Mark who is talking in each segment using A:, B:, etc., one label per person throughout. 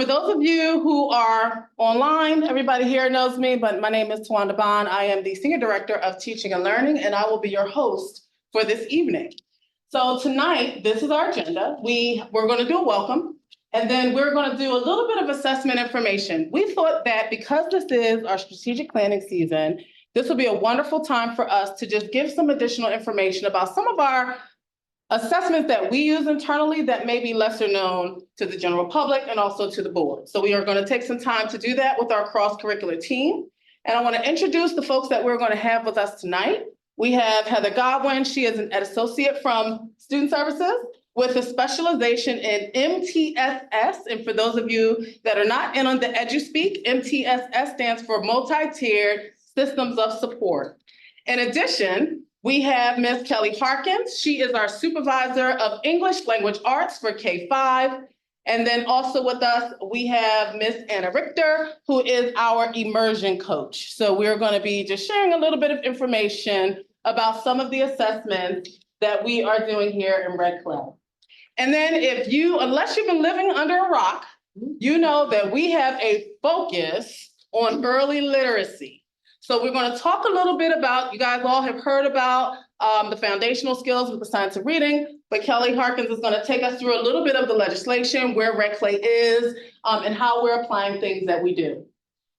A: For those of you who are online, everybody here knows me, but my name is Tawanda Bond. I am the Senior Director of Teaching and Learning, and I will be your host for this evening. So tonight, this is our agenda. We're going to do a welcome, and then we're going to do a little bit of assessment information. We thought that because this is our strategic planning season, this would be a wonderful time for us to just give some additional information about some of our assessments that we use internally that may be lesser known to the general public and also to the board. So we are going to take some time to do that with our cross-curricular team. And I want to introduce the folks that we're going to have with us tonight. We have Heather Godwin. She is an associate from Student Services with a specialization in MTSS. And for those of you that are not in on the EduSpeak, MTSS stands for Multi-Tiered Systems of Support. In addition, we have Ms. Kelly Harkins. She is our supervisor of English Language Arts for K-5. And then also with us, we have Ms. Anna Richter, who is our immersion coach. So we're going to be just sharing a little bit of information about some of the assessments that we are doing here in Red Clay. And then unless you've been living under a rock, you know that we have a focus on early literacy. So we're going to talk a little bit about, you guys all have heard about the foundational skills with the science of reading, but Kelly Harkins is going to take us through a little bit of the legislation, where Red Clay is, and how we're applying things that we do.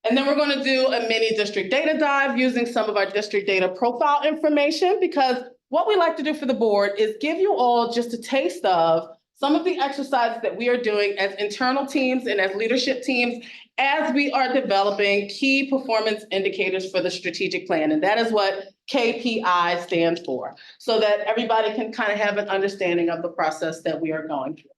A: And then we're going to do a mini district data dive using some of our district data profile information, because what we like to do for the board is give you all just a taste of some of the exercises that we are doing as internal teams and as leadership teams as we are developing key performance indicators for the strategic plan. And that is what KPI stands for, so that everybody can kind of have an understanding of the process that we are going through.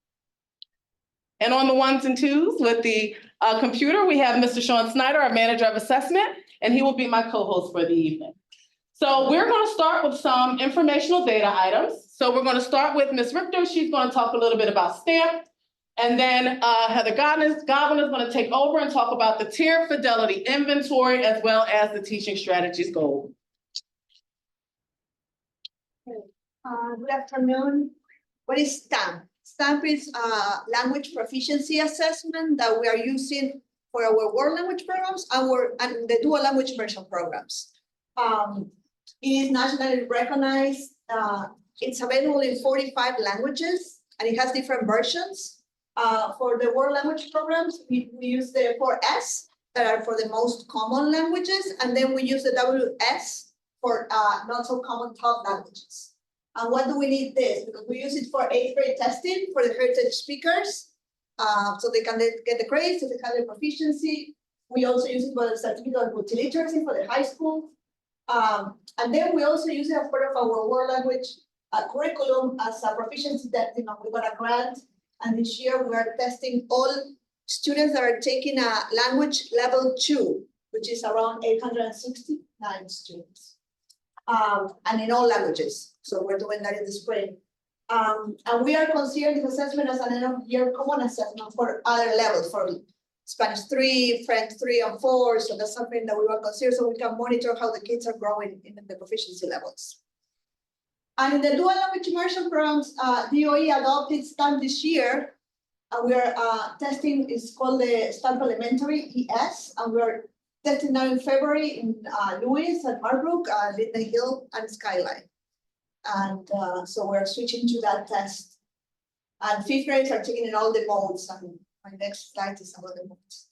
A: And on the ones and twos with the computer, we have Mr. Sean Snyder, our manager of assessment, and he will be my co-host for the evening. So we're going to start with some informational data items. So we're going to start with Ms. Richter. She's going to talk a little bit about STAMP. And then Heather Godwin is going to take over and talk about the tier fidelity inventory, as well as the teaching strategies goal.
B: Good afternoon. What is STAMP? STAMP is a language proficiency assessment that we are using for our world language programs and the dual language immersion programs. It is nationally recognized. It's available in 45 languages, and it has different versions. For the world language programs, we use the 4S that are for the most common languages, and then we use the WS for not so common top languages. And what do we need this? Because we use it for 8th grade testing for the heritage speakers, so they can get the grades if they have their proficiency. We also use it for the certificate of multiliteracy for the high school. And then we also use it as part of our world language curriculum as a proficiency that we got a grant. And this year we are testing all students that are taking a language level 2, which is around 869 students, and in all languages. So we're doing that in the spring. And we are considering this assessment as an end of year common assessment for other levels, for Spanish 3, French 3 and 4. So that's something that we will consider, so we can monitor how the kids are growing in the proficiency levels. And in the dual language immersion programs, DOE adopted STAMP this year. We are testing, it's called the STAMP Elementary ES, and we're testing now in February in Lewis and Marbrook, Linden Hill and Skyline. And so we're switching to that test. And 5th graders are taking in all the modes, and my next slide is about the modes.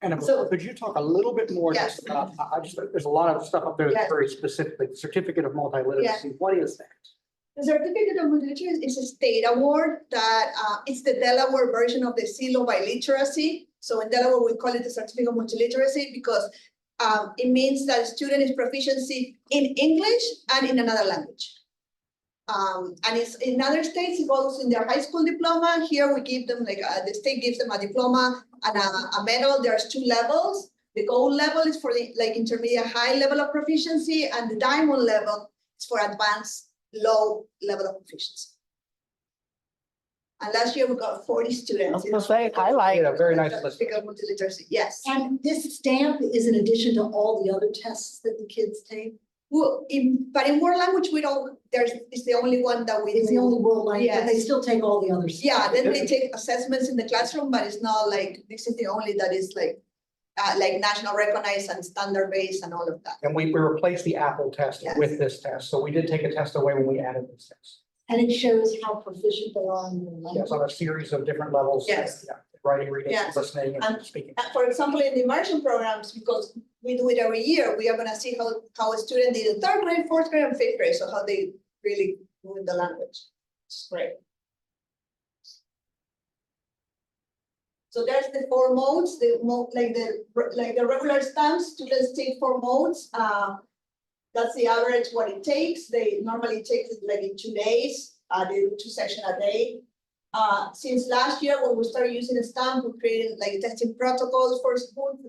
C: And
B: So,
C: could you talk a little bit more just about, there's a lot of stuff up there that's very specific, like Certificate of Multiliteracy. What is that?
B: The Certificate of Multiliteracy is a state award that it's the Delaware version of the Seal of Biliteracy. So in Delaware, we call it the Certificate of Multiliteracy because it means that a student is proficiency in English and in another language. And it's in other states, it goes in their high school diploma. Here we give them, like the state gives them a diploma and a medal. There's 2 levels. The gold level is for the intermediate high level of proficiency, and the diamond level is for advanced low level of proficiency. And last year we got 40 students.
A: I was going to say, highlight.
C: Yeah, very nice list.
B: Multiliteracy, yes.
D: And this stamp is in addition to all the other tests that the kids take?
B: But in world language, we don't, it's the only one that we.
D: It's the only world language, but they
B: Yes.
D: still take all the others.
B: Yeah, then they take assessments in the classroom, but it's not like, this is the only that is like national recognized and standard based and all of that.
C: And we replaced the Apple test
B: Yes.
C: with this test. So we did take a test away when we added this test.
D: And it shows how proficient they are in their
C: Yes, on
D: language.
C: a series of different levels.
B: Yes.
C: Yeah, writing, reading,
B: Yes.
C: listening, and
B: And-
C: speaking.
B: For example, in the immersion programs, because we do it every year, we are gonna see how a student did in third grade, fourth grade, and fifth grade, so how they really do in the language. It's great. So there's the 4 modes, like the regular stamps, students take 4 modes. That's the average what it takes. They normally take it like in 2 days, they do 2 sessions a day. Since last year, when we started using the stamp, we created like testing protocols for school,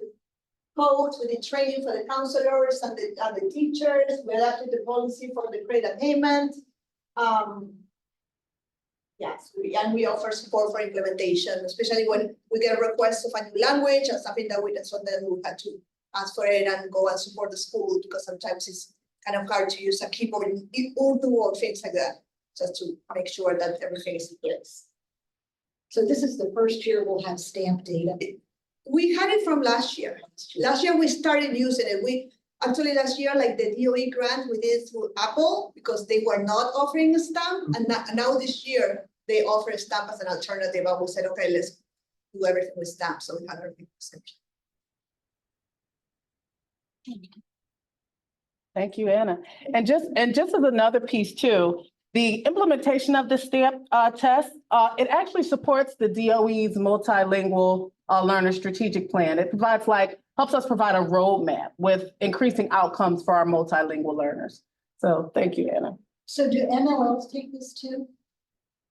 B: codes, we did training for the counselors and the teachers. We adapted the policy for the credit payment. Yes, we offer support for implementation, especially when we get requests of a new language and something that so then we had to ask for it and go and support the school, because sometimes it's kind of hard to use a keyboard in Urdu or things like that, just to make sure that everything is in place.
D: So this is the first year we'll have stamp data.
B: We had it from last year. Last year, we started using it. Actually, last year, like the DOE grant, we did through Apple because they were not offering a stamp. And now this year, they offer a stamp as an alternative. And we said, okay, let's do everything with stamp. So we had everything.
A: Thank you, Anna. And just as another piece too, the implementation of the STAMP test, it actually supports the DOE's multilingual learner strategic plan. It helps us provide a roadmap with increasing outcomes for our multilingual learners. So thank you, Anna.
D: So do MLLs take this too?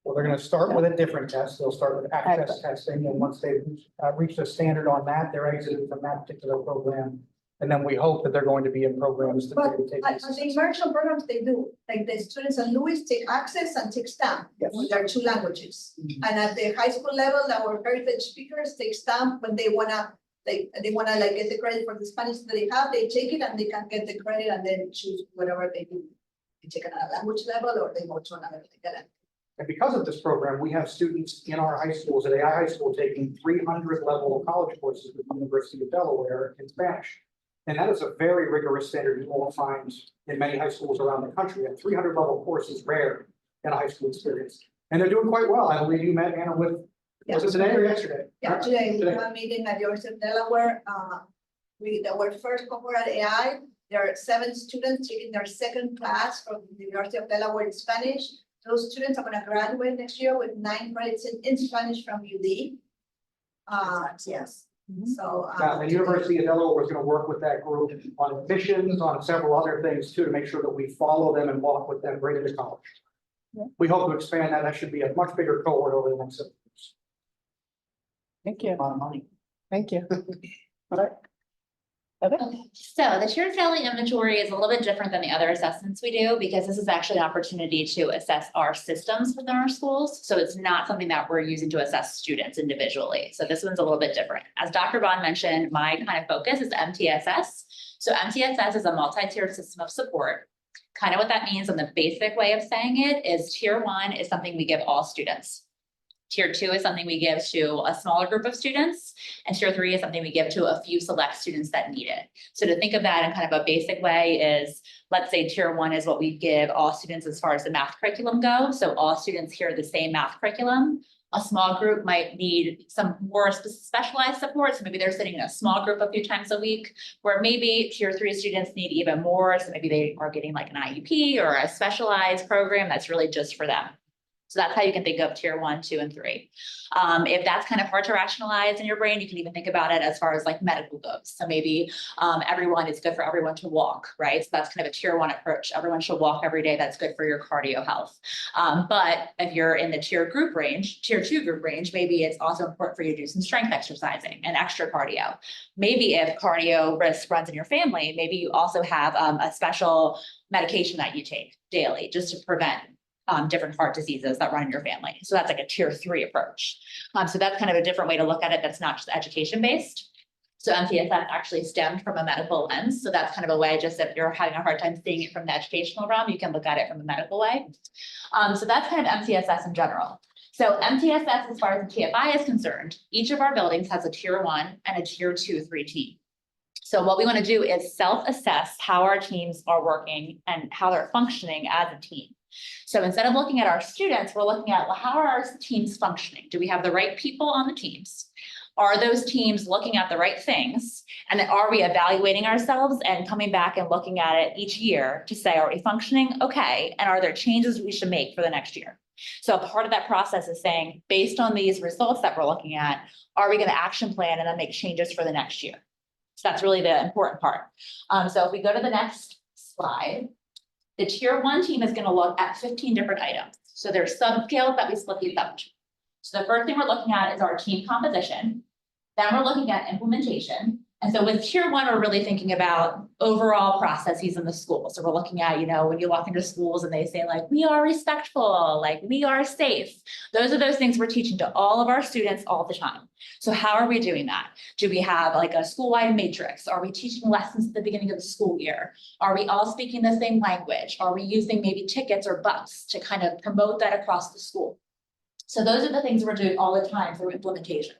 C: Well, they're gonna start with a different test. They'll start with access testing, and once they've reached a standard on that, they're exited from that particular program. And then we hope that they're going to be in programs that
B: But
C: they take.
B: on the immersion programs, they do, like the students at Lewis take access and take stamp,
C: Yes.
B: with their 2 languages.
C: Mhm.
B: And at the high school level, our heritage speakers take stamp when they wanna, like get the credit for the Spanish that they have, they take it and they can get the credit and then choose whatever they do. They take another language level or they go to another level.
C: And because of this program, we have students in our high schools at AI High School taking 300 level college courses with the University of Delaware in Spanish. And that is a very rigorous standard you won't find in many high schools around the country. A 300 level course is rare in a high school experience. And they're doing quite well. I believe you met Anna with, was it today or yesterday?
B: Yeah, today we have a meeting at the University of Delaware. Our first cohort at AI, there are 7 students taking their 2nd class from the University of Delaware in Spanish. Those students are gonna graduate next year with 9 credits in Spanish from UD. Yes, so.
C: The University of Delaware was going to work with that group on admissions, on several other things too, to make sure that we follow them and walk with them right into college.
A: Yeah.
C: We hope to expand that. That should be a much bigger cohort over the next 7 years.
A: Thank you.
C: A lot of money.
A: Thank you. All right. Okay.
E: Okay, so the tiered failing inventory is a little bit different than the other assessments we do because this is actually an opportunity to assess our systems within our schools. So it's not something that we're using to assess students individually. So this one's a little bit different. As Dr. Bond mentioned, my kind of focus is MTSS. So MTSS is a multi-tiered system of support. Kind of what that means in the basic way of saying it is tier 1 is something we give all students. Tier 2 is something we give to a smaller group of students, and tier 3 is something we give to a few select students that need it. So to think of that in kind of a basic way is, let's say tier 1 is what we give all students as far as the math curriculum goes. So all students hear the same math curriculum. A small group might need some more specialized support. So maybe they're sitting in a small group a few times a week, where maybe tier 3 students need even more. So maybe they are getting like an IEP or a specialized program that's really just for them. So that's how you can think of tier 1, 2, and 3. If that's kind of hard to rationalize in your brain, you can even think about it as far as like medical goes. So maybe it's good for everyone to walk, right? So that's kind of a tier 1 approach. Everyone should walk every day. That's good for your cardio health. But if you're in the tier 2 group range, maybe it's also important for you to do some strength exercising and extra cardio. Maybe if cardio risk runs in your family, maybe you also have a special medication that you take daily just to prevent different heart diseases that run in your family. So that's like a tier 3 approach. So that's kind of a different way to look at it. That's not just education based. So MTSS actually stemmed from a medical lens. So that's kind of a way, just if you're having a hard time seeing it from the educational realm, you can look at it from a medical way. So that's kind of MTSS in general. So MTSS, as far as the TFI is concerned, each of our buildings has a tier 1 and a tier 2, 3 team. So what we want to do is self-assess how our teams are working and how they're functioning as a team. So instead of looking at our students, we're looking at, well, how are our teams functioning? Do we have the right people on the teams? Are those teams looking at the right things? And then are we evaluating ourselves and coming back and looking at it each year to say, are we functioning okay? And are there changes we should make for the next year? So a part of that process is saying, based on these results that we're looking at, are we going to action plan and then make changes for the next year? So that's really the important part. So if we go to the next slide, the tier 1 team is going to look at 15 different items. So there's subscales that we split these up. So the first thing we're looking at is our team composition. Then we're looking at implementation. And so with tier 1, we're really thinking about overall processes in the school. So we're looking at, when you walk into schools and they say like, we are respectful, like we are safe. Those are those things we're teaching to all of our students all the time. So how are we doing that? Do we have like a school-wide matrix? Are we teaching lessons at the beginning of the school year? Are we all speaking the same language? Are we using maybe tickets or bucks to kind of promote that across the school? So those are the things we're doing all the time through implementation.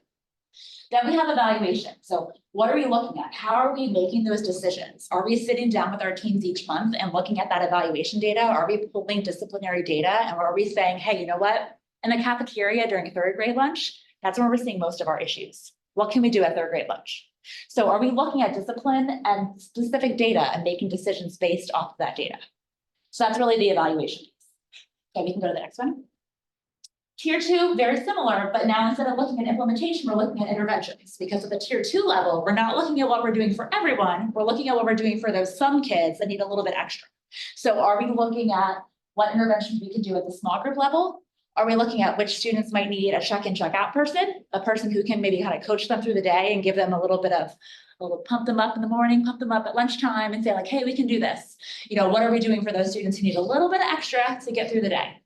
E: Then we have evaluation. So what are we looking at? How are we making those decisions? Are we sitting down with our teams each month and looking at that evaluation data? Are we pulling disciplinary data? And are we saying, hey, you know what? In the cafeteria during a 3rd grade lunch, that's where we're seeing most of our issues. What can we do at 3rd grade lunch? So are we looking at discipline and specific data and making decisions based off of that data? So that's really the evaluation. Okay, we can go to the next one. Tier 2, very similar, but now instead of looking at implementation, we're looking at interventions, because at the tier 2 level, we're not looking at what we're doing for everyone. We're looking at what we're doing for those some kids that need a little bit extra. So are we looking at what interventions we can do at the small group level? Are we looking at which students might need a check-in, check-out person, a person who can maybe kind of coach them through the day and give them a little pump them up in the morning, pump them up at lunchtime and say like, hey, we can do this. What are we doing for those students who need a little bit of extra to get through the day?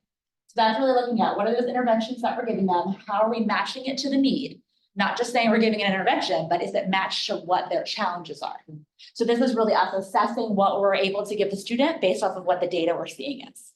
E: So that's really looking at what are those interventions that we're giving them? How are we matching it to the need? Not just saying we're giving an intervention, but is it matched to what their challenges are? So this is really us assessing what we're able to give the student based off of what the data we're seeing is.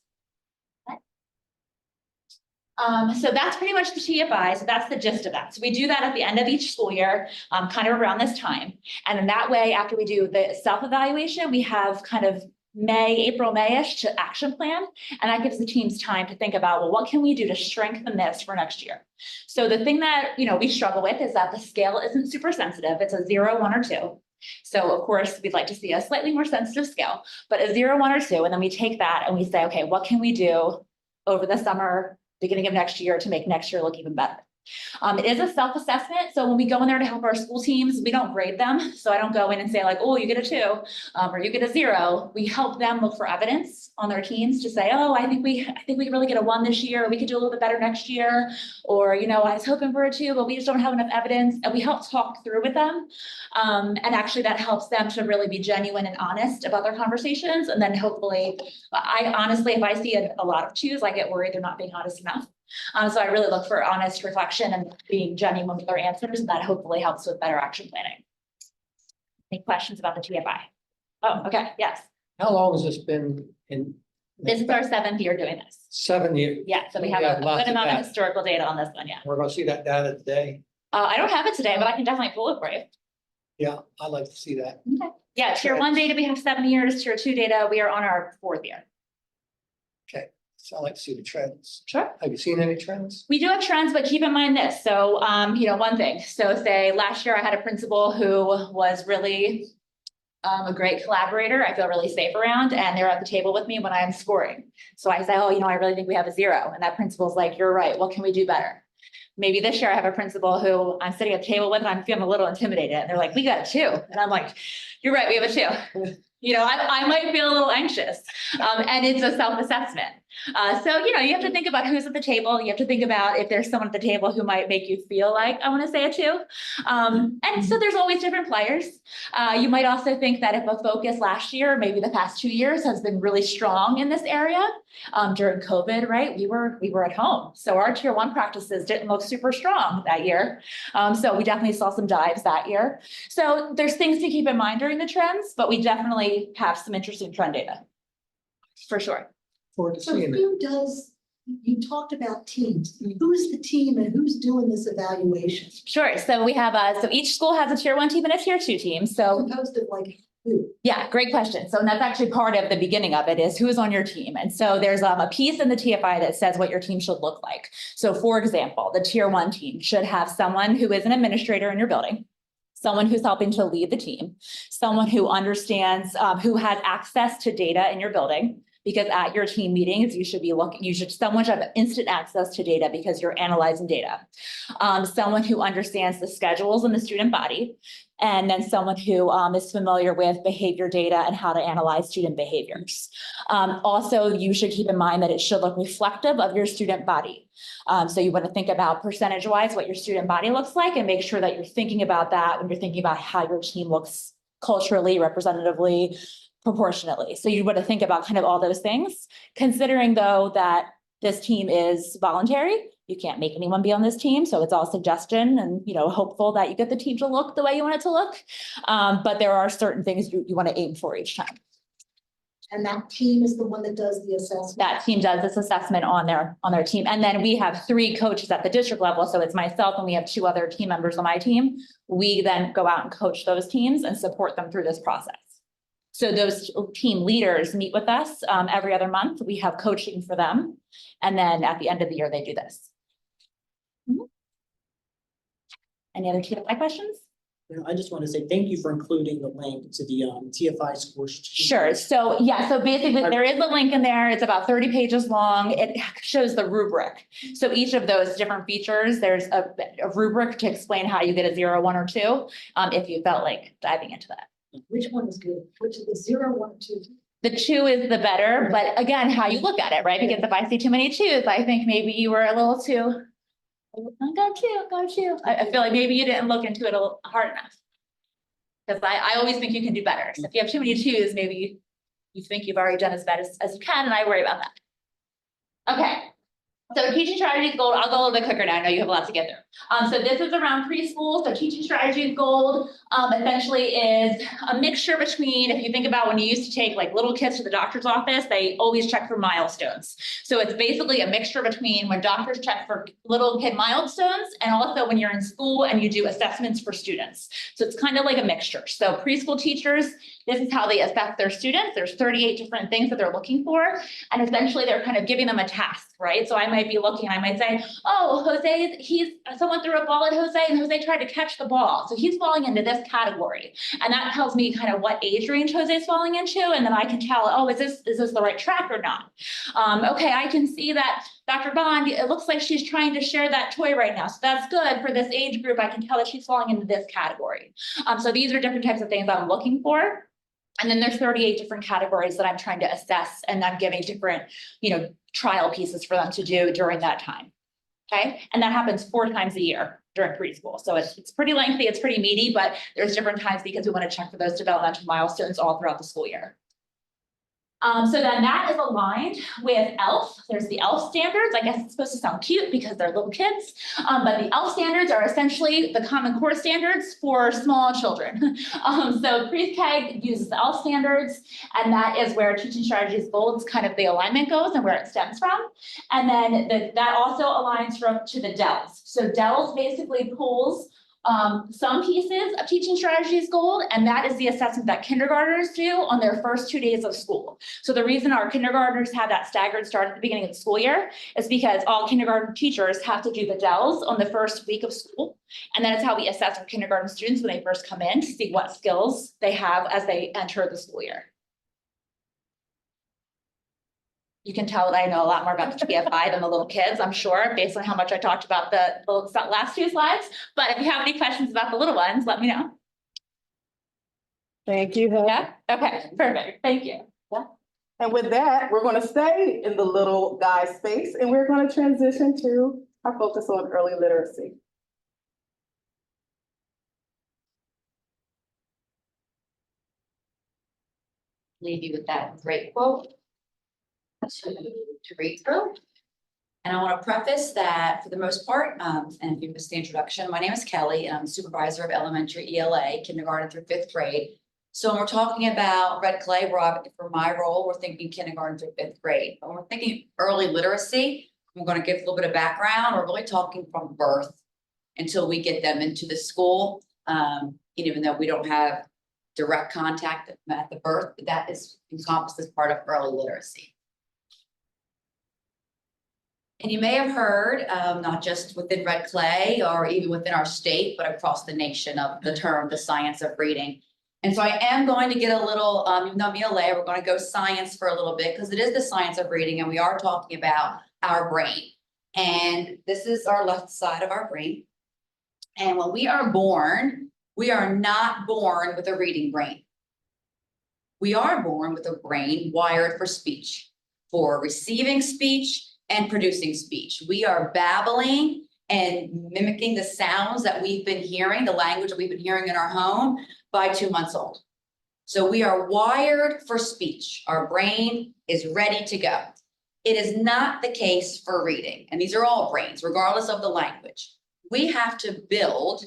E: So that's pretty much the TFI. So that's the gist of that. So we do that at the end of each school year, kind of around this time. And in that way, after we do the self-evaluation, we have kind of April, May-ish to action plan. And that gives the teams time to think about, well, what can we do to strengthen this for next year? So the thing that, we struggle with is that the scale isn't super sensitive. It's a 0, 1, or 2. So of course, we'd like to see a slightly more sensitive scale, but a 0, 1, or 2. And then we take that and we say, okay, what can we do over the summer, beginning of next year to make next year look even better? It is a self-assessment. So when we go in there to help our school teams, we don't grade them. So I don't go in and say like, oh, you get a 2 or you get a 0. We help them look for evidence on their teams to say, oh, I think we can really get a 1 this year. We could do a little bit better next year. Or, I was hoping for a 2, but we just don't have enough evidence. And we help talk through with them. And actually that helps them to really be genuine and honest about their conversations. And then hopefully, I honestly, if I see a lot of 2s, I get worried they're not being honest enough. So I really look for honest reflection and being genuine with their answers, and that hopefully helps with better action planning. Any questions about the TFI? Oh, okay, yes.
F: How long has this been in?
E: This is our 7th year doing this.
F: 7 years.
E: Yeah, so we
F: We
E: have
F: have
E: a
F: lots
E: good
F: of
E: amount of
F: data.
E: historical data on this one, yeah.
F: We're gonna see that data today.
E: I don't have it today, but I can definitely pull it for you.
F: Yeah, I'd like to see that.
E: Okay. Yeah, tier 1 data, we have 7 years. Tier 2 data, we are on our 4th year.
F: So I'd like to see the trends.
E: Sure.
F: Have you seen any trends?
E: We do have trends, but keep in mind this. So, one thing. So say last year I had a principal who was really a great collaborator. I feel really safe around, and they're at the table with me when I'm scoring. So I say, oh, I really think we have a 0. And that principal's like, you're right. What can we do better? Maybe this year I have a principal who I'm sitting at the table with and I'm feeling a little intimidated. And they're like, we got a 2. And I'm like, you're right, we have a 2. I might feel a little anxious. And it's a self-assessment. So, you have to think about who's at the table. You have to think about if there's someone at the table who might make you feel like, I want to say it too. And so there's always different players. You might also think that if a focus last year, maybe the past 2 years has been really strong in this area, during COVID, right? We were at home. So our tier 1 practices didn't look super strong that year. So we definitely saw some dives that year. So there's things to keep in mind during the trends, but we definitely have some interesting trend data. For sure.
F: Forward to
D: So
F: seeing it.
D: who does, you talked about teams. Who's the team and who's doing this evaluation?
E: Sure. So we have, so each school has a tier 1 team and a tier 2 team. So
D: Composed of like who?
E: yeah, great question. So that's actually part of the beginning of it is who's on your team. And so there's a piece in the TFI that says what your team should look like. So for example, the tier 1 team should have someone who is an administrator in your building, someone who's helping to lead the team, someone who understands, who has access to data in your building. Because at your team meetings, someone should have instant access to data because you're analyzing data. Someone who understands the schedules in the student body. And then someone who is familiar with behavior data and how to analyze student behaviors. Also, you should keep in mind that it should look reflective of your student body. So you want to think about percentage-wise what your student body looks like and make sure that you're thinking about that when you're thinking about how your team looks culturally, representatively, proportionately. So you want to think about kind of all those things, considering though that this team is voluntary. You can't make anyone be on this team. So it's all suggestion and, hopeful that you get the team to look the way you want it to look. But there are certain things you want to aim for each time.
D: And that team is the one that does the assessment.
E: That team does this assessment on their team. And then we have 3 coaches at the district level. So it's myself and we have 2 other team members on my team. We then go out and coach those teams and support them through this process. So those team leaders meet with us every other month. We have coaching for them. And then at the end of the year, they do this. Any other TFI questions?
G: I just want to say thank you for including the link to the TFI scores.
E: Sure. So so basically there is a link in there. It's about 30 pages long. It shows the rubric. So each of those different features, there's a rubric to explain how you get a 0, 1, or 2, if you felt like diving into that.
D: Which one is good? Which is the 0, 1, 2?
E: The 2 is the better, but again, how you look at it, right? Because if I see too many 2s, I think maybe you were a little too, got 2. I feel like maybe you didn't look into it hard enough. Because I always think you can do better. So if you have too many 2s, maybe you think you've already done as bad as you can, and I worry about that. Okay. So teaching strategies gold, I'll go a little bit quicker now. I know you have a lot to get through. So this is around preschool. So teaching strategies gold essentially is a mixture between, if you think about when you used to take like little kids to the doctor's office, they always check for milestones. So it's basically a mixture between when doctors check for little kid milestones and also when you're in school and you do assessments for students. So it's kind of like a mixture. So preschool teachers, this is how they assess their students. There's 38 different things that they're looking for. And essentially they're kind of giving them a task, right? So I might be looking, I might say, oh, someone threw a ball at Jose and Jose tried to catch the ball. So he's falling into this category. And that tells me kind of what age range Jose is falling into. And then I can tell, oh, is this the right track or not? Okay, I can see that Dr. Bond, it looks like she's trying to share that toy right now. So that's good for this age group. I can tell that she's falling into this category. So these are different types of things I'm looking for. And then there's 38 different categories that I'm trying to assess, and I'm giving different, trial pieces for them to do during that time. Okay, and that happens 4 times a year during preschool. So it's pretty lengthy, it's pretty meaty, but there's different times because we want to check for those developmental milestones all throughout the school year. So then that is aligned with ELF. There's the ELF standards. I guess it's supposed to sound cute because they're little kids. But the ELF standards are essentially the Common Core standards for small children. So Pre-K uses the ELF standards, and that is where Teaching Strategies Gold, kind of the alignment goes and where it stems from. And then that also aligns to the DELS. So DELS basically pulls some pieces of Teaching Strategies Gold, and that is the assessment that kindergartners do on their first 2 days of school. So the reason our kindergartners have that staggered start at the beginning of the school year is because all kindergarten teachers have to do the DELS on the first week of school. And that is how we assess our kindergarten students when they first come in to see what skills they have as they enter the school year. You can tell that I know a lot more about the TFI than the little kids, I'm sure, based on how much I talked about the last 2 slides. But if you have any questions about the little ones, let me know.
A: Thank you.
E: Yeah, okay, perfect, thank you. Yeah.
A: And with that, we're going to stay in the little guy space and we're going to transition to our focus on early literacy.
E: Leave you with that great quote to read through. And I want to preface that for the most part, and if you missed the introduction, my name is Kelly and I'm the supervisor of elementary ELA, kindergarten through 5th grade. So when we're talking about Red Clay, for my role, we're thinking kindergarten through 5th grade. When we're thinking early literacy, I'm going to give a little bit of background. We're really talking from birth until we get them into the school. Even though we don't have direct contact at the birth, but that is encompassed as part of early literacy. And you may have heard, not just within Red Clay or even within our state, but across the nation of the term, the science of reading. And so I am going to get a little, even though I'm ELA, we're going to go science for a little bit because it is the science of reading and we are talking about our brain. And this is our left side of our brain. And when we are born, we are not born with a reading brain. We are born with a brain wired for speech, for receiving speech and producing speech. We are babbling and mimicking the sounds that we've been hearing, the language that we've been hearing in our home by 2 months old. So we are wired for speech. Our brain is ready to go. It is not the case for reading. And these are all brains, regardless of the language. We have to build,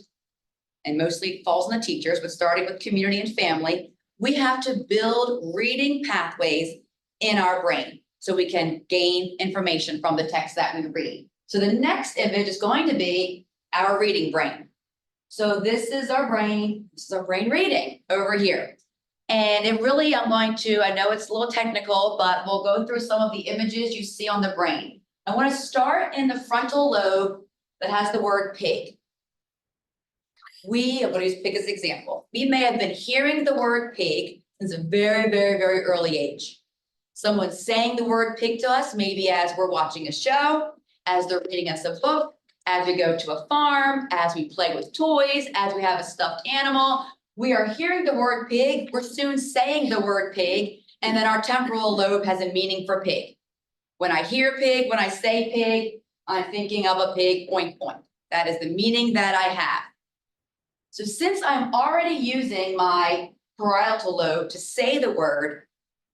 E: and mostly falls on the teachers, but starting with community and family, we have to build reading pathways in our brain so we can gain information from the text that we read. So the next image is going to be our reading brain. So this is our brain reading over here. And it really, I know it's a little technical, but we'll go through some of the images you see on the brain. I want to start in the frontal lobe that has the word pig. I'm going to use pig as an example. We may have been hearing the word pig since a very, very, very early age. Someone's saying the word pig to us, maybe as we're watching a show, as they're reading us a book, as we go to a farm, as we play with toys, as we have a stuffed animal. We are hearing the word pig, we're soon saying the word pig, and then our temporal lobe has a meaning for pig. When I hear pig, when I say pig, I'm thinking of a pig, oink, oink. That is the meaning that I have. So since I'm already using my parietal lobe to say the word,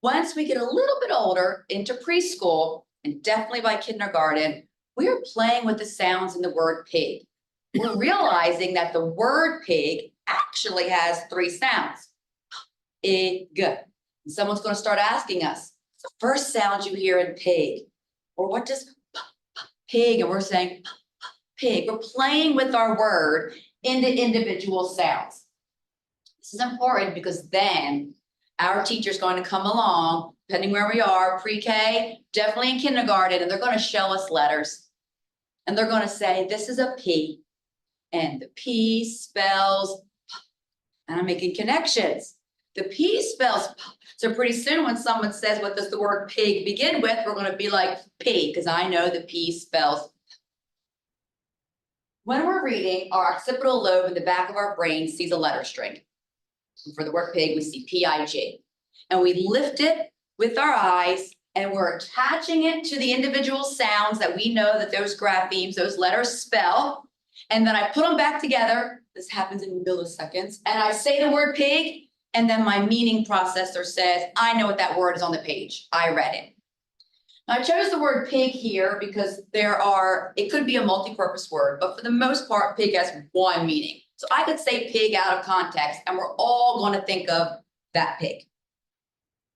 E: once we get a little bit older into preschool, and definitely by kindergarten, we are playing with the sounds in the word pig. We're realizing that the word pig actually has 3 sounds. Pig. And someone's going to start asking us, the first sound you hear in pig, or what does pig, and we're saying pig. We're playing with our word into individual sounds. This is important because then our teacher's going to come along, depending where we are, pre-K, definitely in kindergarten, and they're going to show us letters. And they're going to say, this is a P, and the P spells, and I'm making connections. The P spells, so pretty soon when someone says, what does the word pig begin with? We're going to be like P, because I know the P spells. When we're reading, our occipital lobe in the back of our brain sees a letter string. For the word pig, we see P-I-G. And we lift it with our eyes, and we're attaching it to the individual sounds that we know that those graphemes, those letters spell. And then I put them back together. This happens in milliseconds. And I say the word pig, and then my meaning processor says, I know what that word is on the page. I read it. Now, I chose the word pig here because it could be a multi-purpose word, but for the most part, pig has one meaning. So I could say pig out of context, and we're all going to think of that pig.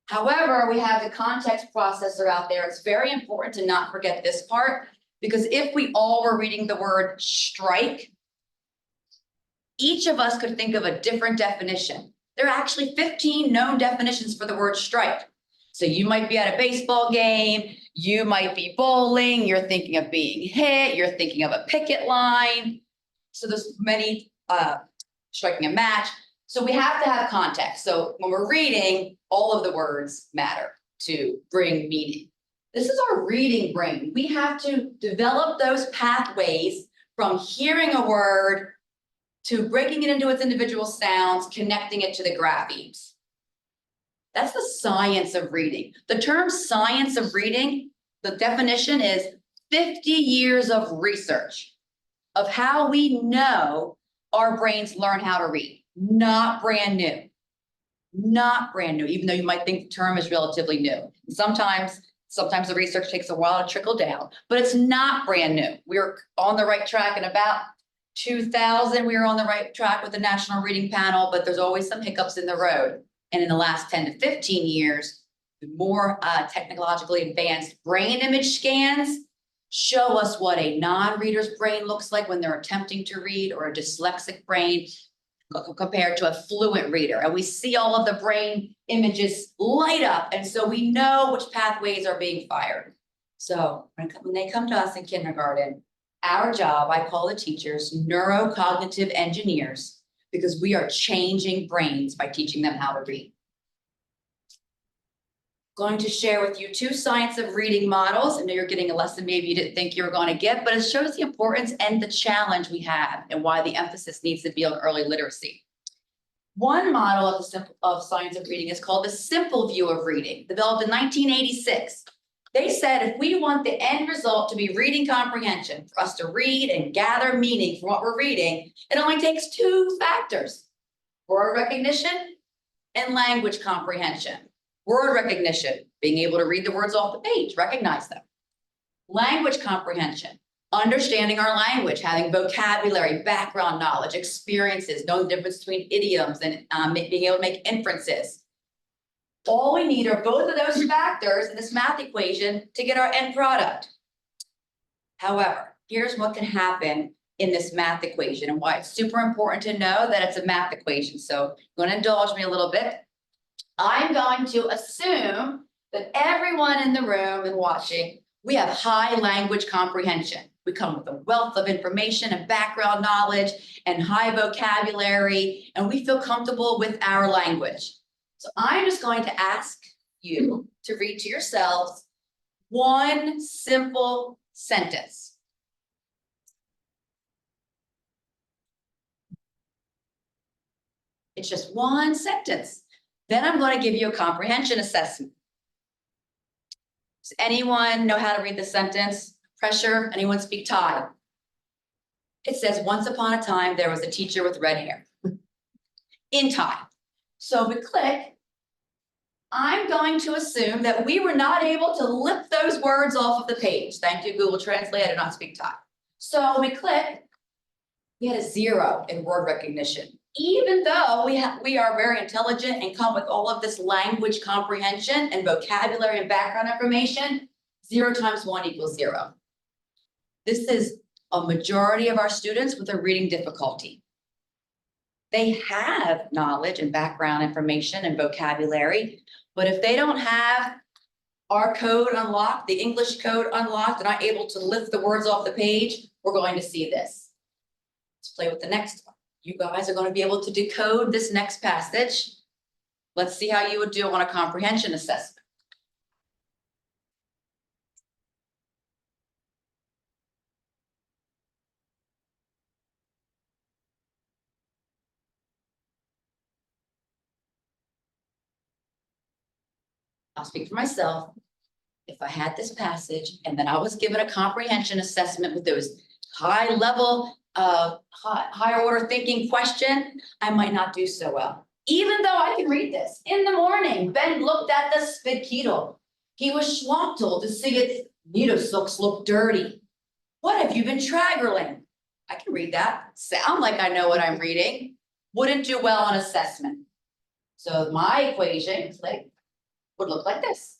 E: However, we have the context processor out there. It's very important to not forget this part, because if we all were reading the word strike, each of us could think of a different definition. There are actually 15 known definitions for the word strike. So you might be at a baseball game, you might be bowling, you're thinking of being hit, you're thinking of a picket line. So there's many, striking a match. So we have to have context. So when we're reading, all of the words matter to bring meaning. This is our reading brain. We have to develop those pathways from hearing a word to breaking it into its individual sounds, connecting it to the graphemes.
H: That's the science of reading. The term science of reading, the definition is 50 years of research of how we know our brains learn how to read. Not brand new. Not brand new, even though you might think the term is relatively new. Sometimes the research takes a while to trickle down, but it's not brand new. We're on the right track. In about 2000, we were on the right track with the National Reading Panel, but there's always some hiccups in the road. And in the last 10 to 15 years, the more technologically advanced brain image scans show us what a non-reader's brain looks like when they're attempting to read, or a dyslexic brain compared to a fluent reader. And we see all of the brain images light up. And so we know which pathways are being fired. So when they come to us in kindergarten, our job, I call the teachers neurocognitive engineers, because we are changing brains by teaching them how to read. Going to share with you 2 science of reading models. I know you're getting a lesson maybe you didn't think you were going to get, but it shows the importance and the challenge we have and why the emphasis needs to be on early literacy. One model of science of reading is called the simple view of reading, developed in 1986. They said if we want the end result to be reading comprehension, for us to read and gather meaning from what we're reading, it only takes 2 factors: word recognition and language comprehension. Word recognition, being able to read the words off the page, recognize them. Language comprehension, understanding our language, having vocabulary, background knowledge, experiences, knowing the difference between idioms, and being able to make inferences. All we need are both of those factors in this math equation to get our end product. However, here's what can happen in this math equation and why it's super important to know that it's a math equation. So you're going to indulge me a little bit. I'm going to assume that everyone in the room and watching, we have high language comprehension. We come with a wealth of information and background knowledge and high vocabulary, and we feel comfortable with our language. So I'm just going to ask you to read to yourselves one simple sentence. It's just one sentence. Then I'm going to give you a comprehension assessment. Does anyone know how to read the sentence? Pressure, anyone speak Thai? It says, once upon a time, there was a teacher with red hair. In Thai. So we click. I'm going to assume that we were not able to lift those words off of the page. Thank you, Google Translate. I do not speak Thai. So we click. We had a 0 in word recognition. Even though we are very intelligent and come with all of this language comprehension and vocabulary and background information, 0 times 1 equals 0. This is a majority of our students with a reading difficulty. They have knowledge and background information and vocabulary, but if they don't have our code unlocked, the English code unlocked, and not able to lift the words off the page, we're going to see this. Let's play with the next one. You guys are going to be able to decode this next passage. Let's see how you would do on a comprehension assessment. I'll speak for myself. If I had this passage and then I was given a comprehension assessment with those high level, higher order thinking question, I might not do so well. Even though I can read this. In the morning, Ben looked at the spaghetto. He was schwanked to see its needle socks look dirty. What have you been traggling? I can read that. Sound like I know what I'm reading. Wouldn't do well on assessment. So my equation would look like this.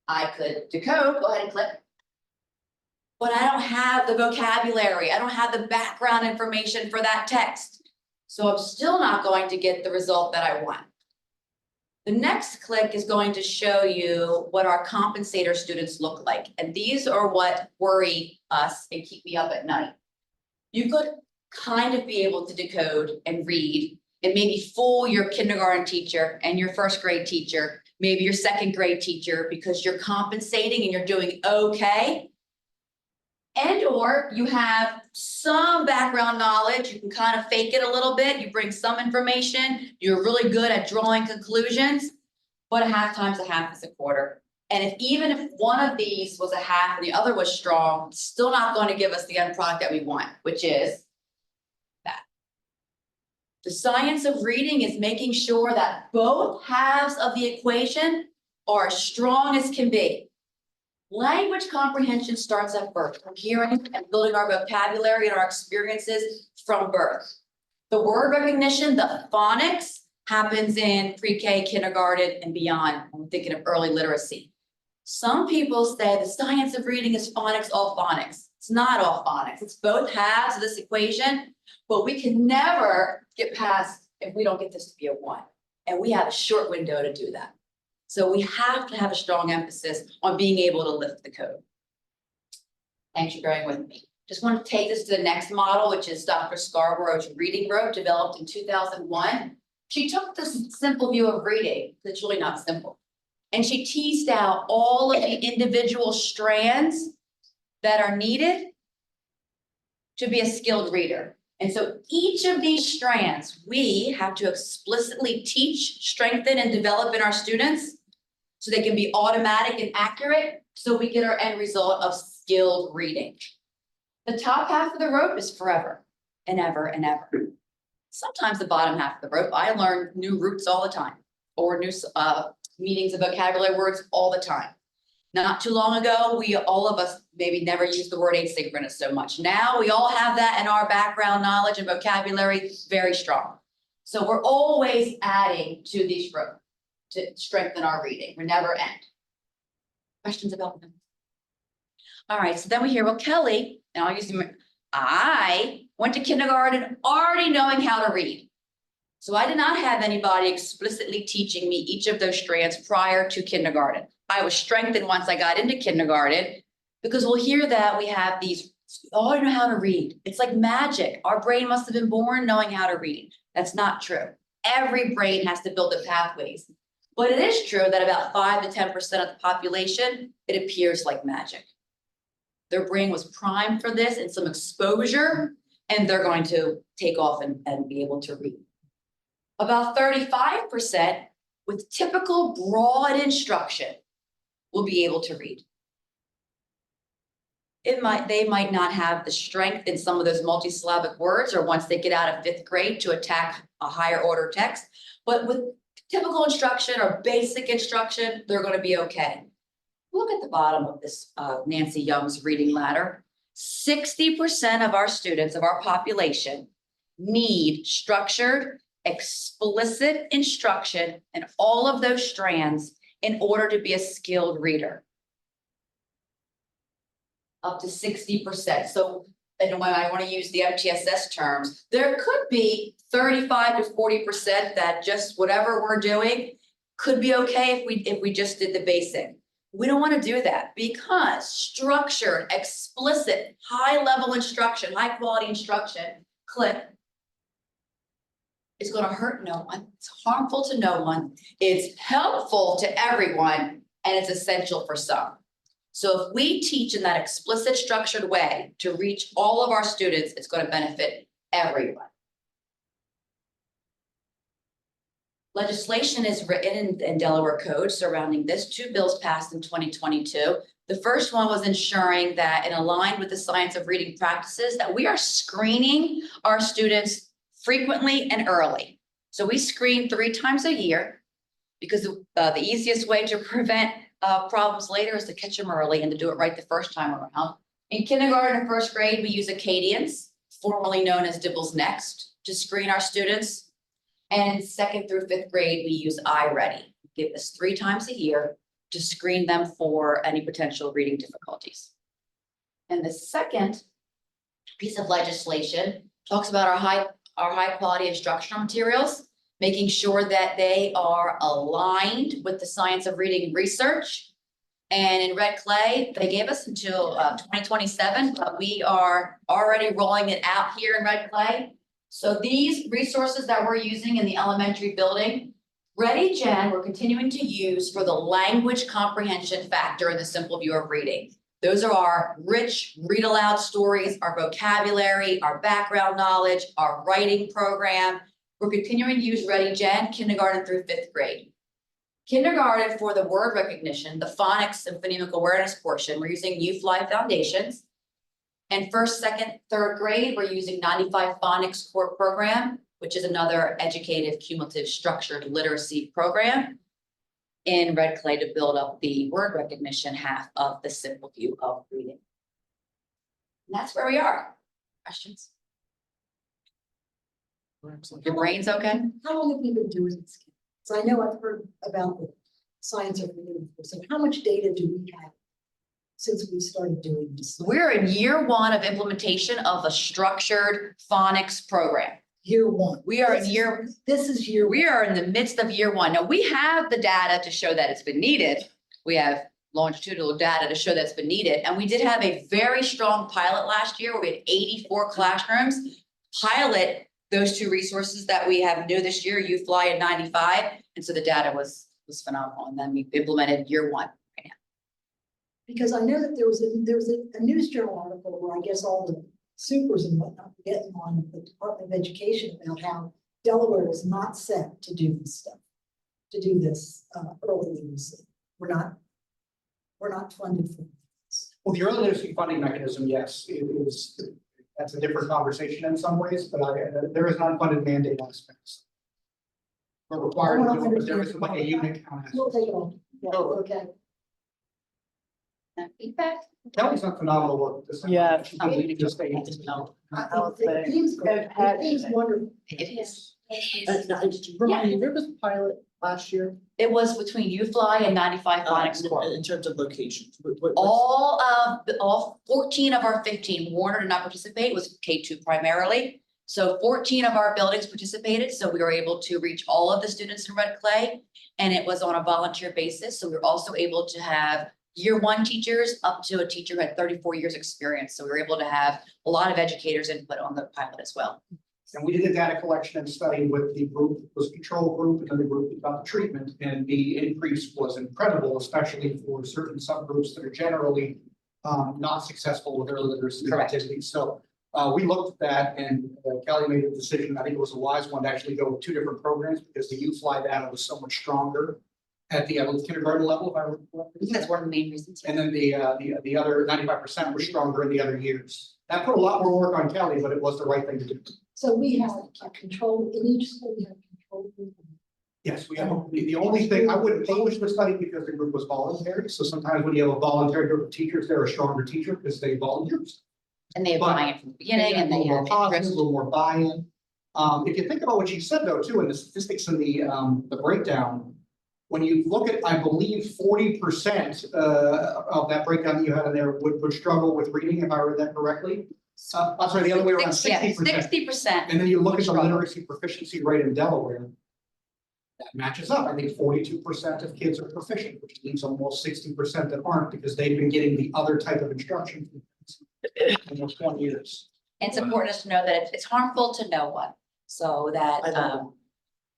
H: I could decode, go ahead and click. But I don't have the vocabulary. I don't have the background information for that text. So I'm still not going to get the result that I want. The next click is going to show you what our compensator students look like. And these are what worry us and keep me up at night. You could kind of be able to decode and read and maybe fool your kindergarten teacher and your first grade teacher, maybe your second grade teacher, because you're compensating and you're doing okay. And or you have some background knowledge, you can kind of fake it a little bit, you bring some information, you're really good at drawing conclusions, but a half times a half is a quarter. And even if one of these was a half and the other was strong, it's still not going to give us the end product that we want, which is that. The science of reading is making sure that both halves of the equation are as strong as can be. Language comprehension starts at birth, from hearing and building our vocabulary and our experiences from birth. The word recognition, the phonics, happens in pre-K, kindergarten, and beyond. I'm thinking of early literacy. Some people say the science of reading is phonics, all phonics. It's not all phonics. It's both halves of this equation, but we can never get past if we don't get this to be a 1. And we have a short window to do that. So we have to have a strong emphasis on being able to lift the code. Thanks for bearing with me. Just want to take this to the next model, which is Dr. Scarborough's reading group, developed in 2001. She took this simple view of reading, it's really not simple, and she teased out all of the individual strands that are needed to be a skilled reader. And so each of these strands, we have to explicitly teach, strengthen, and develop in our students so they can be automatic and accurate, so we get our end result of skilled reading. The top half of the rope is forever and ever and ever. Sometimes the bottom half of the rope, I learn new roots all the time, or new meanings of vocabulary words all the time. Not too long ago, all of us maybe never used the word asynchronous so much. Now we all have that in our background knowledge and vocabulary very strong. So we're always adding to these ropes to strengthen our reading. We never end. Questions about them? All right, so then we hear, well, Kelly, and I'll use them. I went to kindergarten already knowing how to read. So I did not have anybody explicitly teaching me each of those strands prior to kindergarten. I was strengthened once I got into kindergarten, because we'll hear that we have these, oh, I know how to read. It's like magic. Our brain must have been born knowing how to read. That's not true. Every brain has to build the pathways. But it is true that about 5 to 10% of the population, it appears like magic. Their brain was primed for this and some exposure, and they're going to take off and be able to read. About 35% with typical broad instruction will be able to read. They might not have the strength in some of those multisyllabic words, or once they get out of 5th grade, to attack a higher order text, but with typical instruction or basic instruction, they're going to be okay. Look at the bottom of this Nancy Young's reading ladder. 60% of our students, of our population, need structured, explicit instruction in all of those strands in order to be a skilled reader. Up to 60%. So, and when I want to use the MTSS terms, there could be 35 to 40% that just whatever we're doing could be okay if we just did the basic. We don't want to do that, because structured, explicit, high-level instruction, high-quality instruction, click, is going to hurt no one. It's harmful to no one. It's helpful to everyone, and it's essential for some. So if we teach in that explicit, structured way to reach all of our students, it's going to benefit everyone. Legislation is written in Delaware Code surrounding this. 2 bills passed in 2022. The first one was ensuring that, in aligned with the science of reading practices, that we are screening our students frequently and early. So we screen 3 times a year, because the easiest way to prevent problems later is to catch them early and to do it right the first time around. In kindergarten and 1st grade, we use Acadians, formerly known as Dibbles Next, to screen our students. And in 2nd through 5th grade, we use iReady. We give this 3 times a year to screen them for any potential reading difficulties. And the second piece of legislation talks about our high quality instructional materials, making sure that they are aligned with the science of reading research. And in Red Clay, they gave us until 2027, but we are already rolling it out here in Red Clay. So these resources that we're using in the elementary building, ReadyGen, we're continuing to use for the language comprehension factor in the simple view of reading. Those are our rich read aloud stories, our vocabulary, our background knowledge, our writing program. We're continuing to use Ready Gen, kindergarten through 5th grade. Kindergarten for the word recognition, the phonics and phonemic awareness portion, we're using YouFly Foundations. And 1st, 2nd, 3rd grade, we're using 95 Phonics Core Program, which is another educative, cumulative, structured literacy program in Red Clay to build up the word recognition half of the simple view of reading. And that's where we are. Questions? Your brain's okay?
D: How long have you been doing this? So I know I've heard about the science of reading. So how much data do we have since we started doing this?
H: We're in year 1 of implementation of a structured phonics program.
D: Year one.
H: We are in year,
D: This is year.
H: we are in the midst of year 1. Now, we have the data to show that it's been needed. We have longitudinal data to show that's been needed. And we did have a very strong pilot last year where we had 84 classrooms pilot those 2 resources that we have new this year, YouFly and 95. And so the data was phenomenal. And then we implemented year 1.
D: Because I know that there was a news journal article where I guess all the supers and whatnot were getting on the Department of Education about how Delaware is not set to do this stuff, to do this early literacy. We're not funded for this.
C: Well, the early literacy funding mechanism, yes, it is, that's a different conversation in some ways, but there is an unfunded mandate aspect. We're required to do it, but there isn't like a unit count.
D: We'll take it on. Yeah,
C: Totally.
D: okay.
H: Feedback?
C: Kelly's done phenomenal work this.
A: Yeah.
C: She's been leading this stage.
D: It seems great. It seems wonderful.
H: It is.
G: Remind me, where was the pilot last year?
H: It was between YouFly and 95 Phonics Core.
G: In terms of locations.
H: All 14 of our 15, Warner did not participate, was K2 primarily. So 14 of our buildings participated, so we were able to reach all of the students in Red Clay. And it was on a volunteer basis, so we were also able to have year 1 teachers up to a teacher who had 34 years experience. So we were able to have a lot of educators input on the pilot as well.
C: And we did a data collection and study with the group, was control group, and then the group that got the treatment, and the increase was incredible, especially for certain subgroups that are generally not successful with early literacy
H: Correct.
C: activities. So we looked at that, and Kelly made a decision, I think it was a wise one, to actually go with 2 different programs because the YouFly data was so much stronger at the kindergarten level, if I remember.
H: I think that's one of the main reasons.
C: And then the other 95% were stronger in the other years. That put a lot more work on Kelly, but it was the right thing to do.
D: So we have a control, in each school, we have control group.
C: Yes, we have, the only thing, I wouldn't publish the study because the group was voluntary, so sometimes when you have a voluntary group of teachers, they're a stronger teacher because they volunteers.
H: And they have
C: But-
H: buy-in from the beginning and
C: A
H: they
C: little more
H: have
C: positive, a
H: interest.
C: little more buy-in. If you think about what you said though, too, and the statistics in the breakdown, when you look at, I believe, 40% of that breakdown that you had in there would struggle with reading, if I read that correctly. I'm sorry, the other way around, 60%.
H: 60%.
C: And then you look at the
H: Struggle.
C: literacy proficiency rate in Delaware. That matches up. I think 42% of kids are proficient, which leaves almost 60% that aren't because they've been getting the other type of instruction for almost 20 years.
H: And it's important to know that it's harmful to no one, so
G: I
H: that
G: know.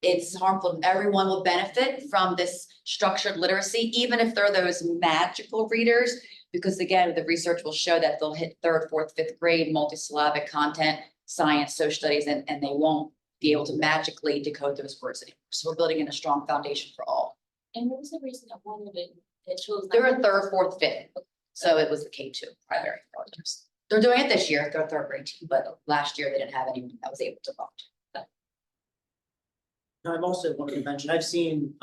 H: it's harmful, everyone will benefit from this structured literacy, even if they're those magical readers. Because again, the research will show that they'll hit 3rd, 4th, 5th grade, multisyllabic content, science, social studies, and they won't be able to magically decode those words anymore. So we're building in a strong foundation for all.
E: And what was the reason that one of it chose?
H: They're in 3rd, 4th, 5th, so it was the K2 primary programs. They're doing it this year, they're 3rd grade team, but last year they didn't have anyone that was able to vote.
G: Now, I've also wanted to mention, I've seen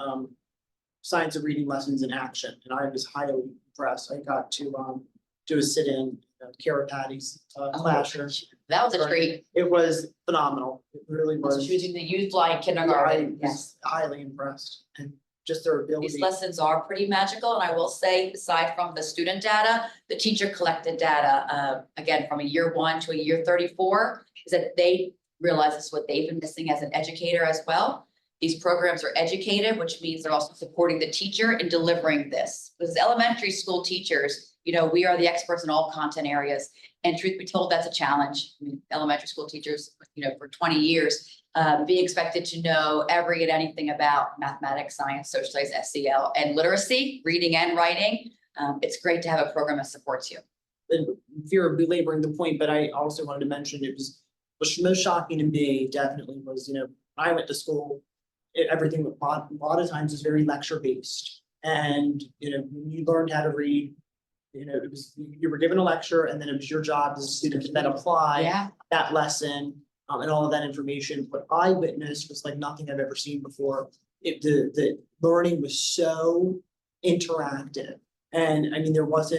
G: science of reading lessons in action, and I was highly impressed. I got to do a sit-in at Kara Patty's classroom.
H: That was a treat.
G: It was phenomenal. It really was.
H: She was using the YouFly
G: I
H: kindergarten, yes.
G: was highly impressed, and just their ability.
H: These lessons are pretty magical, and I will say, aside from the student data, the teacher collected data, again, from a year 1 to a year 34, is that they realize this is what they've been missing as an educator as well. These programs are educative, which means they're also supporting the teacher in delivering this. Because elementary school teachers, we are the experts in all content areas. And truth be told, that's a challenge. I mean, elementary school teachers, for 20 years, being expected to know every and anything about mathematics, science, social studies, SEL, and literacy, reading and writing. It's great to have a program that supports you.
G: In fear of belaboring the point, but I also wanted to mention it was, what's most shocking to me definitely was, when I went to school, everything, a lot of times is very lecture based. And, when you learned how to read, it was, you were given a lecture and then it was your job as a student to then apply
H: Yeah,
G: that lesson, and all of that information. What I witnessed was like nothing I've ever seen before. The learning was so interactive. And I mean, there was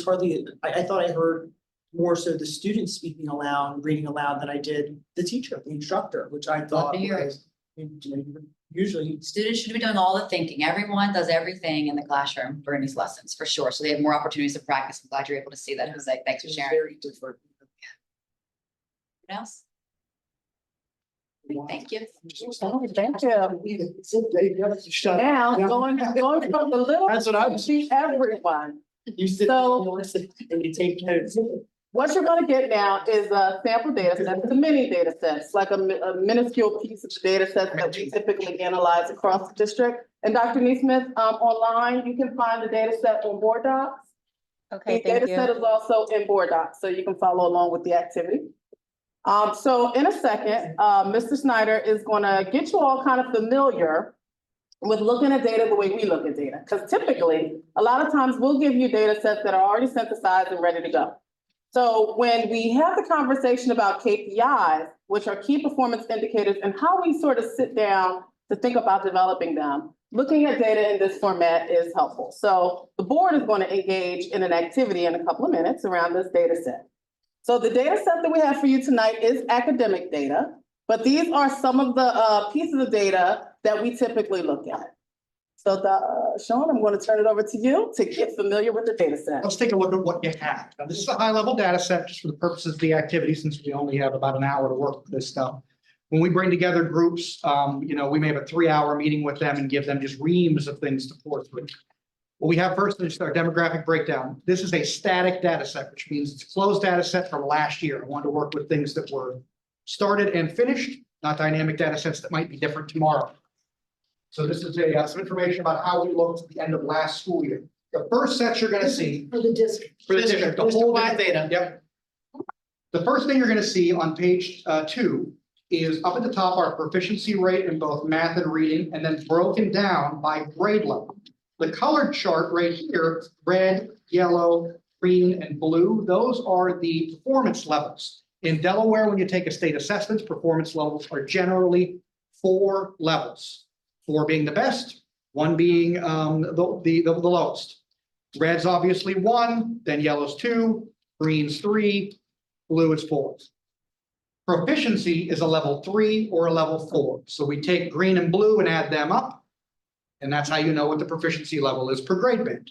G: hardly, I thought I heard more so the students speaking aloud, reading aloud than I did the teacher, the instructor, which I thought
H: to hear it.
G: was, usually.
H: students should be doing all the thinking. Everyone does everything in the classroom during these lessons, for sure. So they have more opportunities to practice. I'm glad you're able to see that, Jose. Thanks for
G: It's
H: sharing.
G: very different.
H: Anyone else? Thank you.
A: Thank you. Now, going from the little
G: That's what I-
A: to everyone.
G: You sit
A: So-
G: and you listen and you take notes.
A: What you're gonna get now is a sample data set, it's a mini data set, it's like a minuscule piece of the data set that we typically analyze across the district. And Dr. Neesmith, online, you can find the data set on Board Docs.
I: Okay,
A: The data
I: thank
A: set
I: you.
A: is also in Board Docs, so you can follow along with the activity. So in a second, Mr. Snyder is gonna get you all kind of familiar with looking at data the way we look at data. Because typically, a lot of times we'll give you data sets that are already synthesized and ready to go. So when we have the conversation about KPIs, which are key performance indicators, and how we sort of sit down to think about developing them, looking at data in this format is helpful. So the board is going to engage in an activity in a couple of minutes around this data set. So the data set that we have for you tonight is academic data, but these are some of the pieces of data that we typically look at. So Sean, I'm going to turn it over to you to get familiar with the data set.
C: Let's take a look at what you have. Now, this is a high-level data set just for the purposes of the activity, since we only have about an hour to work with this stuff. When we bring together groups, we may have a 3-hour meeting with them and give them just reams of things to pour through. What we have first is our demographic breakdown. This is a static data set, which means it's a closed data set from last year. I wanted to work with things that were started and finished, not dynamic data sets that might be different tomorrow. So this is some information about how we looked at the end of last school year. The first set you're going to see
D: For the district.
C: for the district, the whole
A: District-wide data.
C: Yep. The first thing you're going to see on page 2 is up at the top, our proficiency rate in both math and reading, and then broken down by grade level. The colored chart right here, red, yellow, green, and blue, those are the performance levels. In Delaware, when you take a state assessment, performance levels are generally 4 levels. 4 being the best, 1 being the lowest. Red's obviously 1, then yellow's 2, green's 3, blue is 4. Proficiency is a level 3 or a level 4. So we take green and blue and add them up. And that's how you know what the proficiency level is per grade band.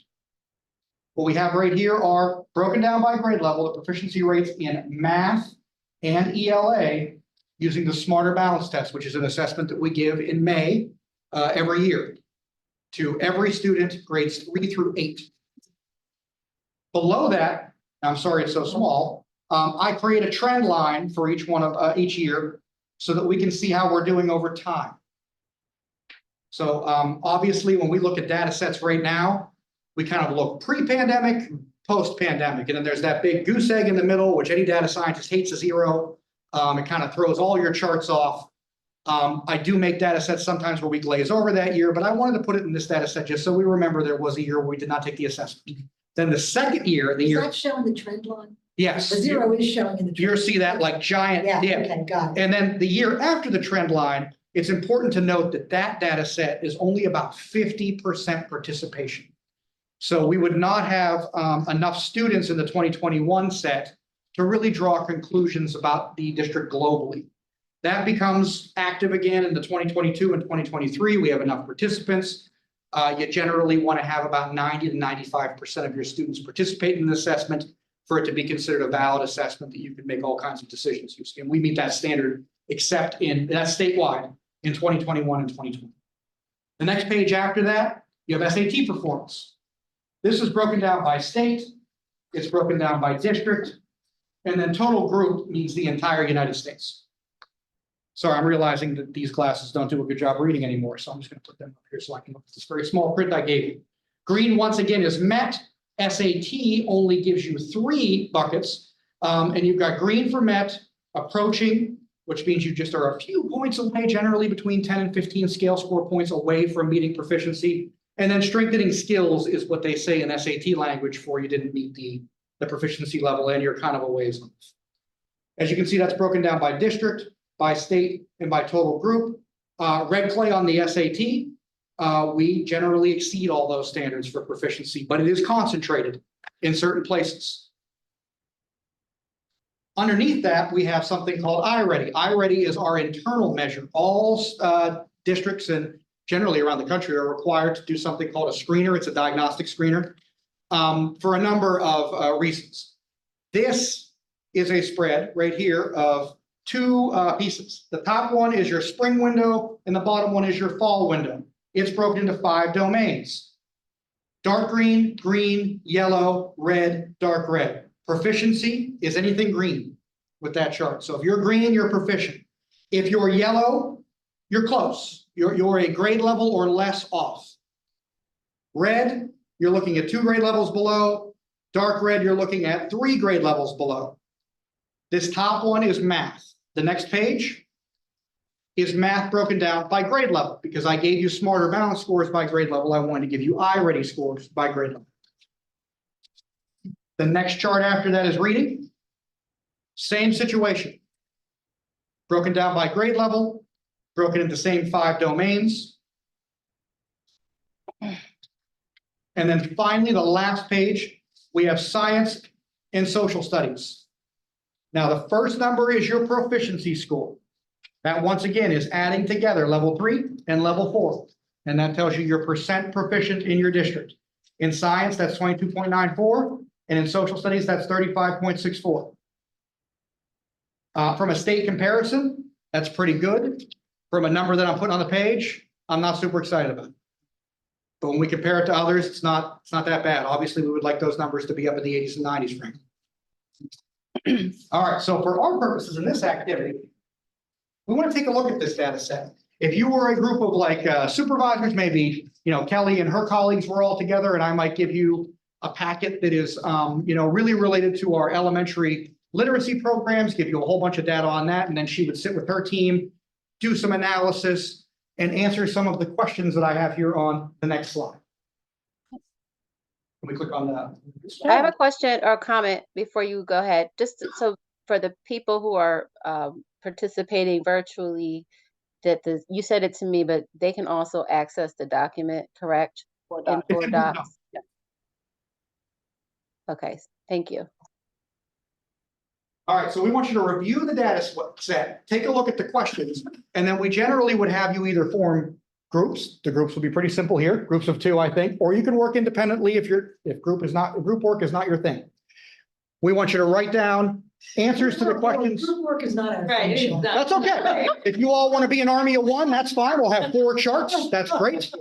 C: What we have right here are broken down by grade level, the proficiency rates in math and ELA using the Smarter Balance Test, which is an assessment that we give in May every year to every student, grades 3 through 8. Below that, I'm sorry it's so small, I create a trend line for each one of each year so that we can see how we're doing over time. So obviously, when we look at data sets right now, we kind of look pre-pandemic, post-pandemic, and then there's that big goose egg in the middle, which any data scientist hates a 0. It kind of throws all your charts off. I do make data sets sometimes where we glaze over that year, but I wanted to put it in this data set just so we remember there was a year where we did not take the assessment. Then the second year,
D: Is that showing the trend line?
C: yes,
D: The 0 is showing in the.
C: you'll
D: trend
C: see that like giant
D: line. Yeah,
C: dip.
D: okay, got it.
C: And then the year after the trend line, it's important to note that that data set is only about 50% participation. So we would not have enough students in the 2021 set to really draw conclusions about the district globally. That becomes active again in the 2022 and 2023. We have enough participants. You generally want to have about 90 to 95% of your students participate in an assessment for it to be considered a valid assessment that you can make all kinds of decisions using. And we meet that standard, except that's statewide in 2021 and 2020. The next page after that, you have SAT performance. This is broken down by state. It's broken down by district. And then total group means the entire United States. Sorry, I'm realizing that these classes don't do a good job reading anymore, so I'm just going to put them up here so I can look at this very small print I gave you. Green, once again, is met SAT only gives you 3 buckets. And you've got green for MET, approaching, which means you just are a few points away, generally between 10 and 15 scale score points away from meeting proficiency. And then strengthening skills is what they say in SAT language for you didn't meet the proficiency level and you're kind of a ways off. As you can see, that's broken down by district, by state, and by total group. Red clay on the SAT, we generally exceed all those standards for proficiency, but it is concentrated in certain places. Underneath that, we have something called iReady. iReady is our internal measure. All districts and generally around the country are required to do something called a screener. It's a diagnostic screener for a number of reasons. This is a spread right here of 2 pieces. The top one is your spring window and the bottom one is your fall window. It's broken into 5 domains. Dark green, green, yellow, red, dark red. Proficiency is anything green with that chart. So if you're green, you're proficient. If you're yellow, you're close. You're a grade level or less off. Red, you're looking at 2 grade levels below. Dark red, you're looking at 3 grade levels below. This top one is math. The next page is math broken down by grade level. Because I gave you smarter balance scores by grade level, I wanted to give you iReady scores by grade level. The next chart after that is reading. Same situation. Broken down by grade level, broken into the same 5 domains. And then finally, the last page, we have science and social studies. Now, the first number is your proficiency score. That once again is adding together level 3 and level 4. And that tells you your percent proficient in your district. In science, that's 22.94. And in social studies, that's 35.64. From a state comparison, that's pretty good. From a number that I'm putting on the page, I'm not super excited about it. But when we compare it to others, it's not that bad. Obviously, we would like those numbers to be up in the 80s and 90s, Frank. All right, so for our purposes in this activity, we want to take a look at this data set. If you were a group of like supervisors, maybe, Kelly and her colleagues were all together, and I might give you a packet that is, really related to our elementary literacy programs, give you a whole bunch of data on that, and then she would sit with her team, do some analysis, and answer some of the questions that I have here on the next slide. Can we click on that?
I: I have a question or comment before you go ahead. So for the people who are participating virtually, you said it to me, but they can also access the document, correct? In Board Docs. Okay, thank you.
C: All right, so we want you to review the data set, take a look at the questions, and then we generally would have you either form groups. The groups will be pretty simple here, groups of 2, I think, or you can work independently if group work is not your thing. We want you to write down answers to the questions.
D: Group work is not our
H: Right,
D: function.
C: That's okay. If you all want to be an army of 1, that's fine. We'll have 4 charts. That's great.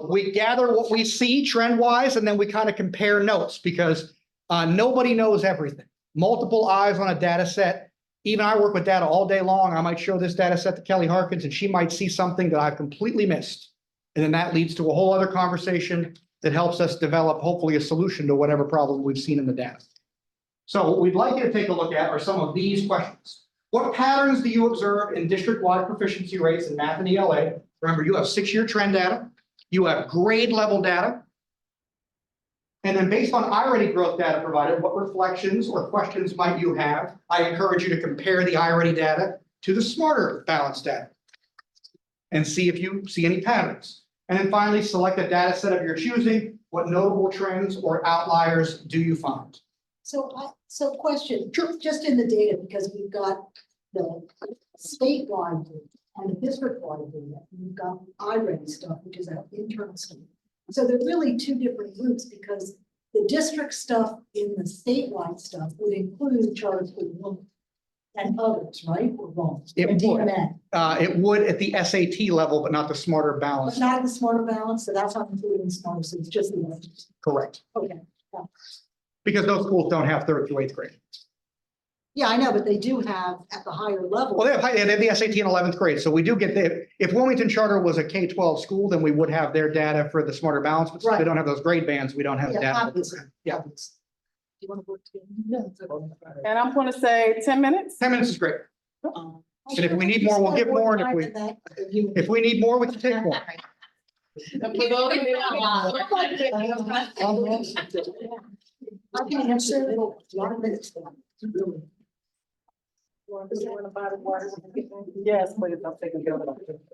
C: We gather what we see trend wise, and then we kind of compare notes because nobody knows everything. Multiple eyes on a data set. Even I work with data all day long. I might show this data set to Kelly Harkins and she might see something that I've completely missed. And then that leads to a whole other conversation that helps us develop hopefully a solution to whatever problem we've seen in the data. So what we'd like you to take a look at are some of these questions. What patterns do you observe in district-wide proficiency rates in math and ELA? Remember, you have 6-year trend data. You have grade level data. And then based on iReady growth data provided, what reflections or questions might you have? I encourage you to compare the iReady data to the smarter balance data and see if you see any patterns. And then finally, select a data set of your choosing. What notable trends or outliers do you find?
D: So question, just in the data, because we've got the statewide data and the district-wide data, and we've got iReady stuff, which is our internal stuff. So they're really 2 different groups because the district stuff in the statewide stuff would include charter school enrollment and others, right? Or wrong?
C: It
D: Or
C: would.
D: DMN,
C: It would at the SAT level, but not the smarter
D: but
C: balance.
D: not the smarter balance, so that's not including smarter, so it's just the others.
C: Correct.
D: Okay.
C: Because those schools don't have 3rd through 8th grade.
D: Yeah, I know, but they do have at the higher level.
C: Well, they have the SAT in 11th grade, so we do get the, if Wilmington Charter was a K-12 school, then we would have their data for the Smarter Balance, but since we
D: Right.
C: don't have those grade bands, we don't have the
D: Yeah,
C: data.
D: obviously.
C: Yeah.
D: Do you want to work together? No, it's okay.
A: And I'm gonna say 10 minutes.
C: 10 minutes is great.
G: Um,
C: And if we need more, we'll give more, and if we need more, we can take more.
A: And for those who-
D: I can answer a lot of minutes.
A: Yes, please, I'm taking care of it.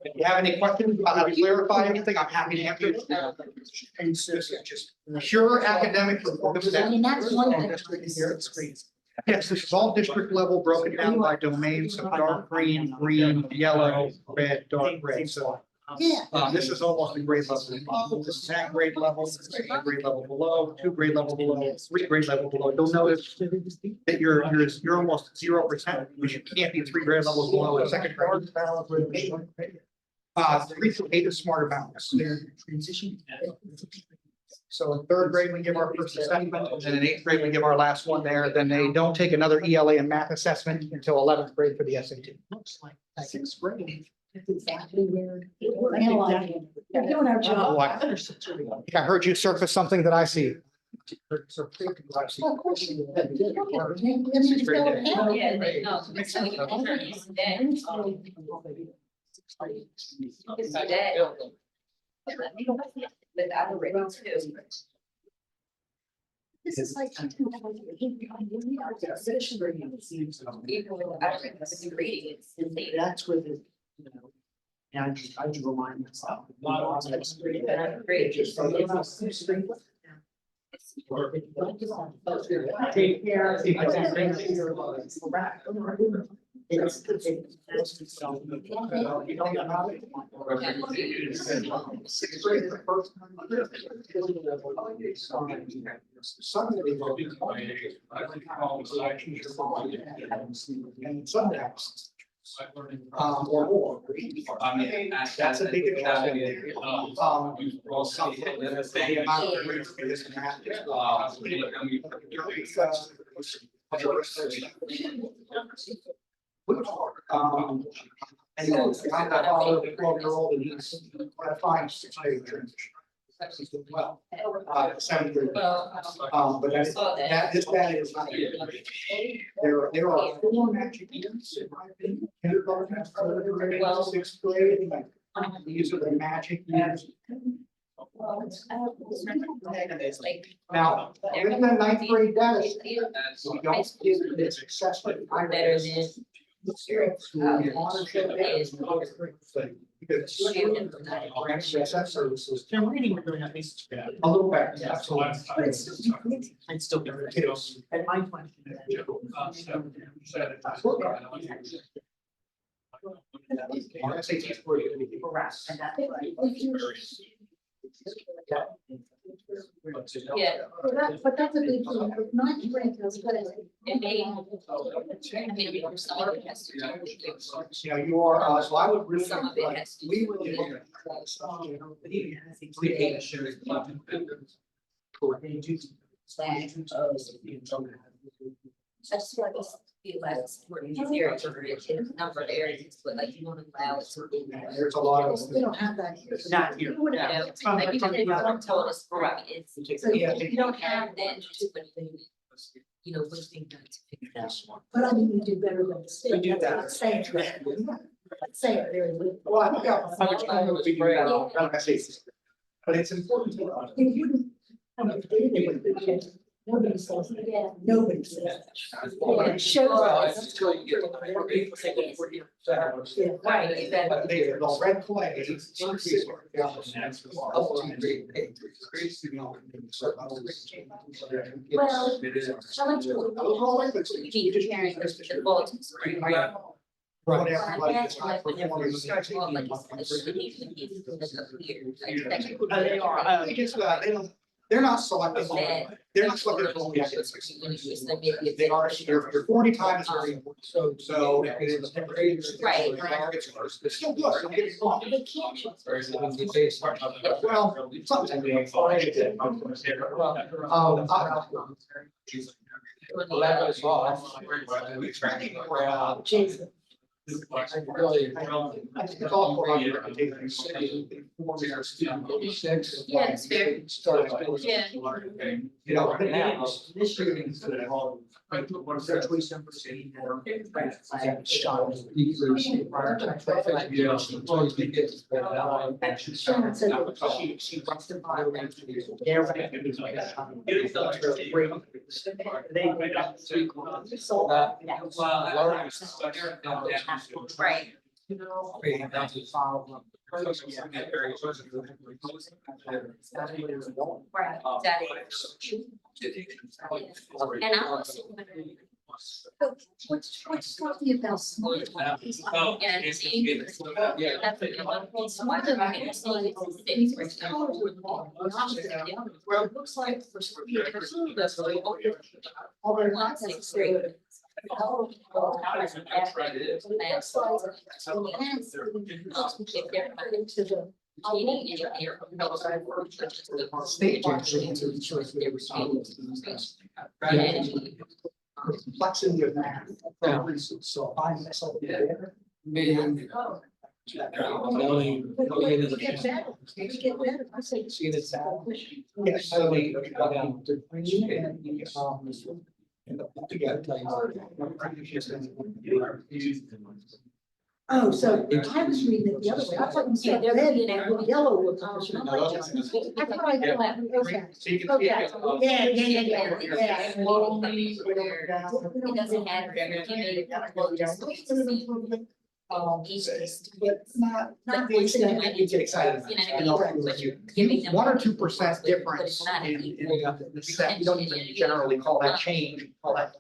C: If you have any questions about how to clarify anything, I'm happy to answer. This is just pure academic.
D: I mean, that's one thing.
C: Yes, this is all district level, broken down by domain, so dark green, green, yellow, red, dark red, so.
D: Yeah.
C: This is almost a grade level. This is at grade level, this is a grade level below, 2 grade level below, 3 grade level below. You'll notice that you're almost 0%, which you can't be 3 grade levels below in second grade. 3 through 8 is Smarter Balance. So in 3rd grade, we give our first assessment, and then in 8th grade, we give our last one there. Then they don't take another ELA and math assessment until 11th grade for the SAT.
D: Looks like 6th grade. That's exactly where we're analyzing. They're doing our job.
C: I heard you surface something that I see.
D: Well, of course you would. I mean, it's still an analysis.
E: Yeah, they know. So you can use that. With other rates too.
D: This is like.
E: Even with other rates, reading, it's the same.
G: That's where the, you know, and I do remind myself.
E: Great.
G: Take care.
C: Or more. That's a big adjustment. The amount of grades for this math is, and then I follow the 12-year-old and he's, what I find, 6th grade transition. Well, 7th grade. But that is not. There are 4 magic years in my opinion. Kindergarten, 3rd grade, 6th grade. These are the magic years. Now, in the 9th grade data, we don't give this assessment.
E: Better than.
C: Because services. They're reading, we're doing at least a little better. Absolutely.
G: And still be kids. And my question.
C: Our SAT score is gonna be harassed.
E: Yeah.
D: But that's a big thing. But 9th grade goes good.
E: It may. I mean, for some of it has to do.
C: You know, you are, so I would really.
E: Some of it has to
C: We
E: do.
C: really.
E: I just feel like it's be less for these areas or a number of areas, but like you want to allow it to be.
C: There's a lot of.
D: We don't have that here.
G: Not here.
E: You know, like you just told us, right, it's.
D: So
E: If you don't have that, you know, what's being done to fix that.
D: But I think we do better than the state.
C: We do
D: That's
C: that.
D: not saying that. Let's say it very little.
C: Well, I think I'm gonna figure it out. I say, but it's important to.
D: It wouldn't, I mean, they would be, nobody says, nobody says. Yeah, it shows us. Yeah.
E: Right,
C: But the red flag is.
D: Well, I like to.
E: you need to carry the bulletins.
C: Right, everybody is not
E: Well,
C: performing.
E: like you said, it needs to be clear.
G: They are,
C: They just, they don't, they're not selecting, they're not selecting only academics. They are, your 40 times is very important, so if it is.
E: Right.
C: It's still good, don't get me wrong.
D: They can't.
C: Well, something.
F: Levels off. We're tracking around.
D: Jesus.
F: I really, I think it's all for your reputation. City, informing our student, maybe six.
H: Yeah, it's fair.
F: Start.
H: Yeah.
F: You know, now, this year. Virtually some percent more. Shot. Decrease. Prior to traffic. Yeah.
D: Sharon said that
G: She wants to buy around to these. They're right. They sold that.
H: Right. Right, exactly. And I also.
D: What's talking about smart?
H: Yeah, see, that's what it's more than that, it's like, it's
D: Well, it looks like for some people, that's really all they're not necessarily. Into the.
C: State actually answers the choice they receive. The complexity of math. So I myself. There.
F: See this out.
C: Yes, so they. The green and the, and the together.
D: Oh, so I was reading it the other way. I thought you said red and yellow were colors. And I'm like, that's not- I thought I did that. Okay.
C: So you can see
D: Okay.
C: it.
D: Yeah, yeah.
H: It doesn't have.
D: It's not.
C: You get excited. You know, like you- 1 or 2% difference in the set, you don't even generally call that change, you call that.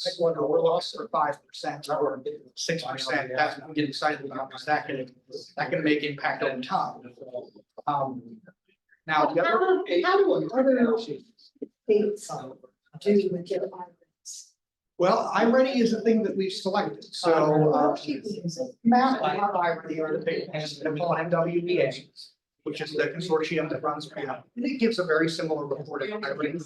C: Like one or loss or 5% or 6%, that's what we get excited about, because that can make impact over time. Now, the other.
D: How do other states do with their migrants?
C: Well, iReady is a thing that we've selected, so, Matt, iReady are the big, and they're called MWBA, which is the consortium that runs Matt. And it gives a very similar report of iReady.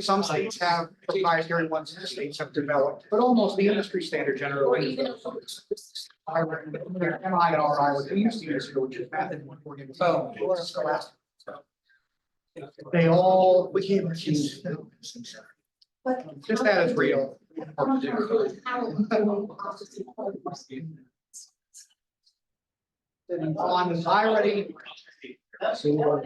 C: Some states have proprietary ones that states have developed, but almost the industry standard generally. iReady, MI and RI, what they used to use here, which is Math and Reporting. So, Scholastic. They all became.
D: But.
C: Just that is real. On iReady,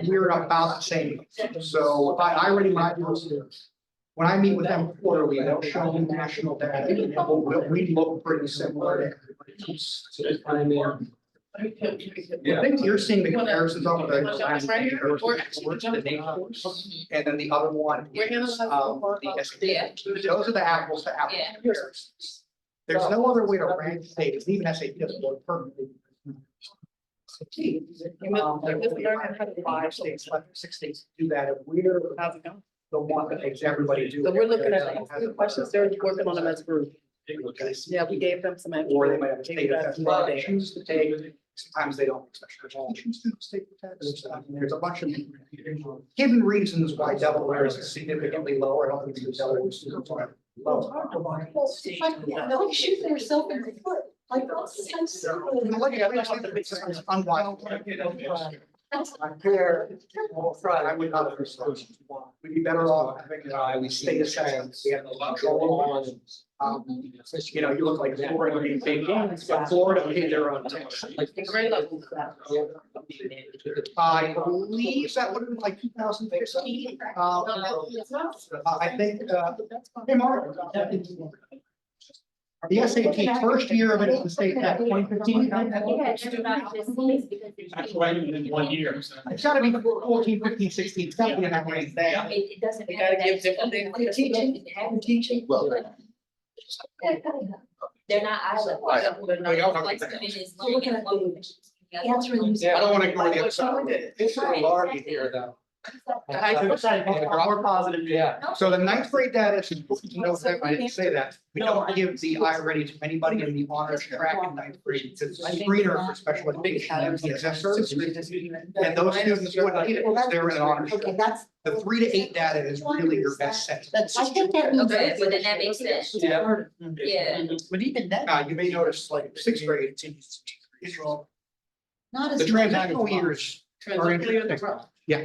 C: we're about the same. So iReady might do this. When I meet with them quarterly, they'll show me national data, and we look pretty similar. I think you're seeing the comparisons of the last year, and then the other one is the SAT. Those are the apples to apples
H: Yeah.
C: comparisons. There's no other way to rank states, even SAT doesn't work perfectly. Five states, 6 states do that, and we're the one that makes everybody do.
A: So we're looking at the questions, they're working on them as a group. Yeah, we gave them some.
C: Or they might have to take a test, but they choose to take, sometimes they don't, especially if they choose to take the test. I mean, there's a bunch of hidden reasons why Delaware is significantly lower. I don't think the Delaware students are low.
D: They'll shoot themselves in the foot. Like.
C: It's unwise. I would not. We'd be better off having state assessments. We have no control on. You know, you look like Florida, you think, but Florida paid their own tax.
A: Grade level.
C: I believe that would have been like 2015. I think, hey, Mark. The SAT first year of it in the state, that 2015.
J: That's why in 1 year.
C: It's gotta be 14, 15, 16, it's gotta be in that range there.
H: It doesn't.
A: We gotta give different things.
D: Teaching.
H: They're not island.
D: Answering.
C: I don't wanna ignore the other side.
F: It's a large here though.
C: More positive. Yeah. So the ninth grade data, it's important to note that, I didn't say that, we don't give the iReady to anybody in the honors track in ninth grade, because it's a screener for special education and ESS services. And those students wouldn't need it, because they're in an honors
D: Okay,
C: track.
D: that's,
C: The 3 to 8 data is really your best set.
G: That's.
D: I think that means.
E: Okay, but then that makes sense.
C: Yeah.
E: Yeah.
G: But even then.
C: You may notice like sixth grade,
D: Not as.
C: the transitional
D: much.
C: years are interesting. Yeah.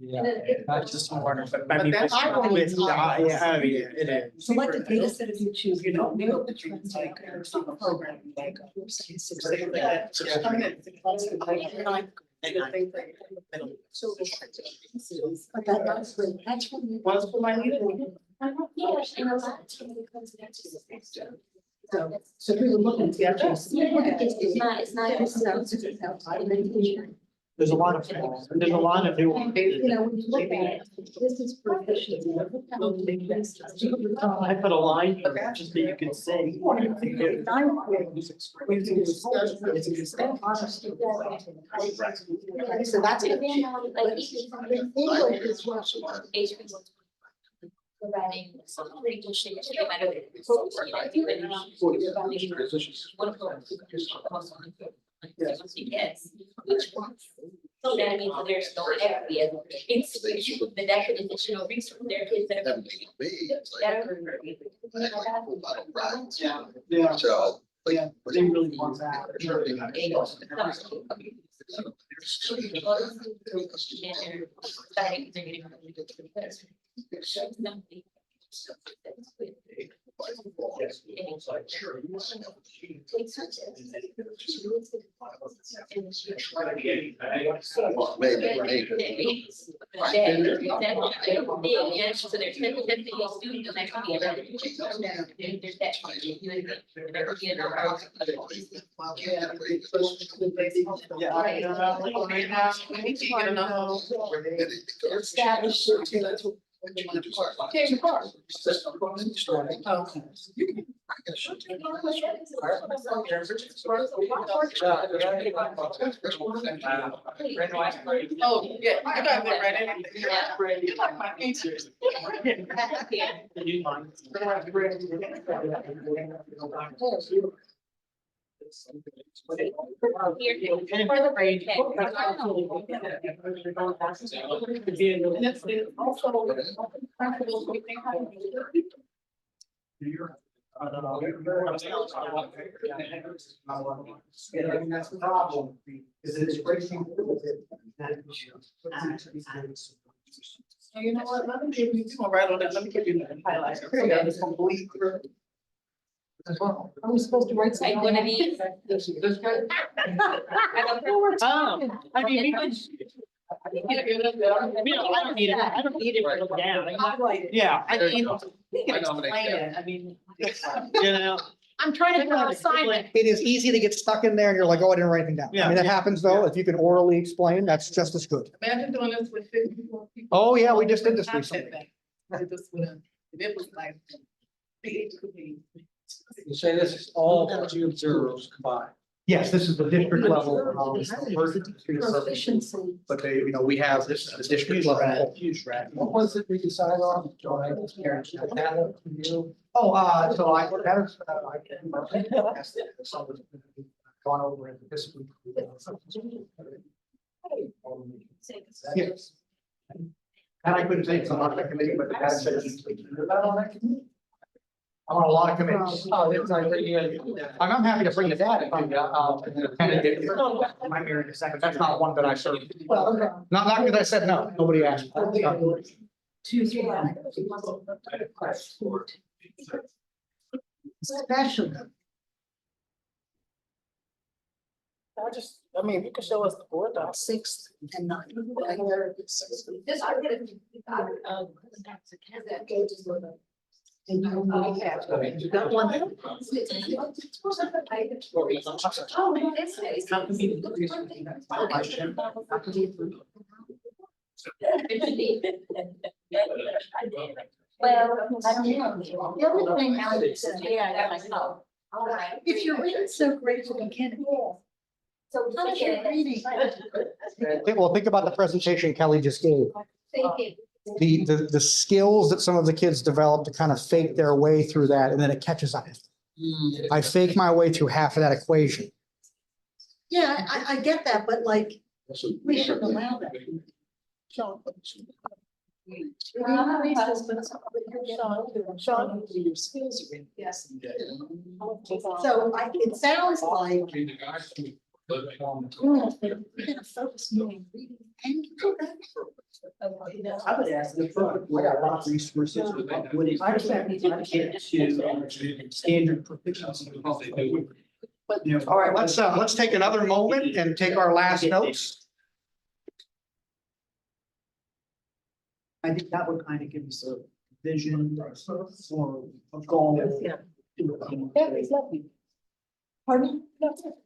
F: Yeah, that's just harder, but
A: But
F: I mean.
A: that's-
F: With the eye, yeah, it is.
D: So like the data set you choose, you don't know the trends like some program like. But that's great, that's what.
A: One's for my leader.
D: So we were looking.
A: Yeah.
E: It's not.
G: There's a lot of, there's a lot of new.
D: You know, when you look at it, this is proficiency.
F: I put a line for it just so you can say.
D: So that's.
E: English
D: is well.
E: providing some English literature, matter. Yes, which ones? So that means that there's no area, it's the definition of resource, there are kids that are.
F: Yeah.
K: So.
F: Yeah, they really want that.
K: Maybe.
E: So there's 10 students and actually there's that.
A: We need to get enough.
D: Established.
A: Take your car. Oh, yeah, you guys did right. You like my features. And it's also.
C: That's the problem, is that it's breaking.
A: So you know what, let me give you, you gonna write on that, let me give you the highlighter. Okay, it's complete. As well.
D: Are we supposed to write something?
E: Like one of these.
C: This guy.
F: I mean, we could. I don't need it, I don't need it written down. Yeah, I mean,
A: We can explain it, I mean.
F: you know.
A: I'm trying to do an assignment.
C: It is easy to get stuck in there and you're like, oh, I didn't write anything down. I mean, that happens though. If you can orally explain, that's just as good.
A: Imagine doing this with 54 people.
C: Oh, yeah, we just did this
A: Content
C: recently.
A: thing. I did this with them. It was like. Big committee.
F: You say this is all that you observe combined.
C: Yes, this is the district level.
D: Proficiency.
C: But they, you know, we have, this is the district level.
F: Huge rat.
C: What was it we decided on? Oh, so I, that is, I can. Gone over it this week. Yes. And I couldn't say it's on that committee, but that said. Is that on that committee? I'm on a lot of committees.
F: Oh, it's like,
C: I'm happy to bring the data. That's not one that I served.
D: Well,
C: Not because I said no, nobody asked.
D: Special.
A: I mean, you can show us the board docs.
D: 6th and 9th. And you got one.
E: Well, I don't know. The other thing I would say, yeah, I got myself. All right.
D: If you're reading so great, you can.
E: So
D: How's your reading?
C: Well, think about the presentation Kelly just gave. The skills that some of the kids develop to kind of fake their way through that, and then it catches up. I fake my way through half of that equation.
D: Yeah, I get that, but like, we shouldn't allow that. Sean. Sean, your skills are in. Yes. So it sounds like. We're gonna focus more on reading and.
G: I would ask the program, we got a lot of resources. Would it get to standard proficiency?
C: All right, let's take another moment and take our last notes.
G: I think that would kind of give us a vision for a goal.
D: Pardon?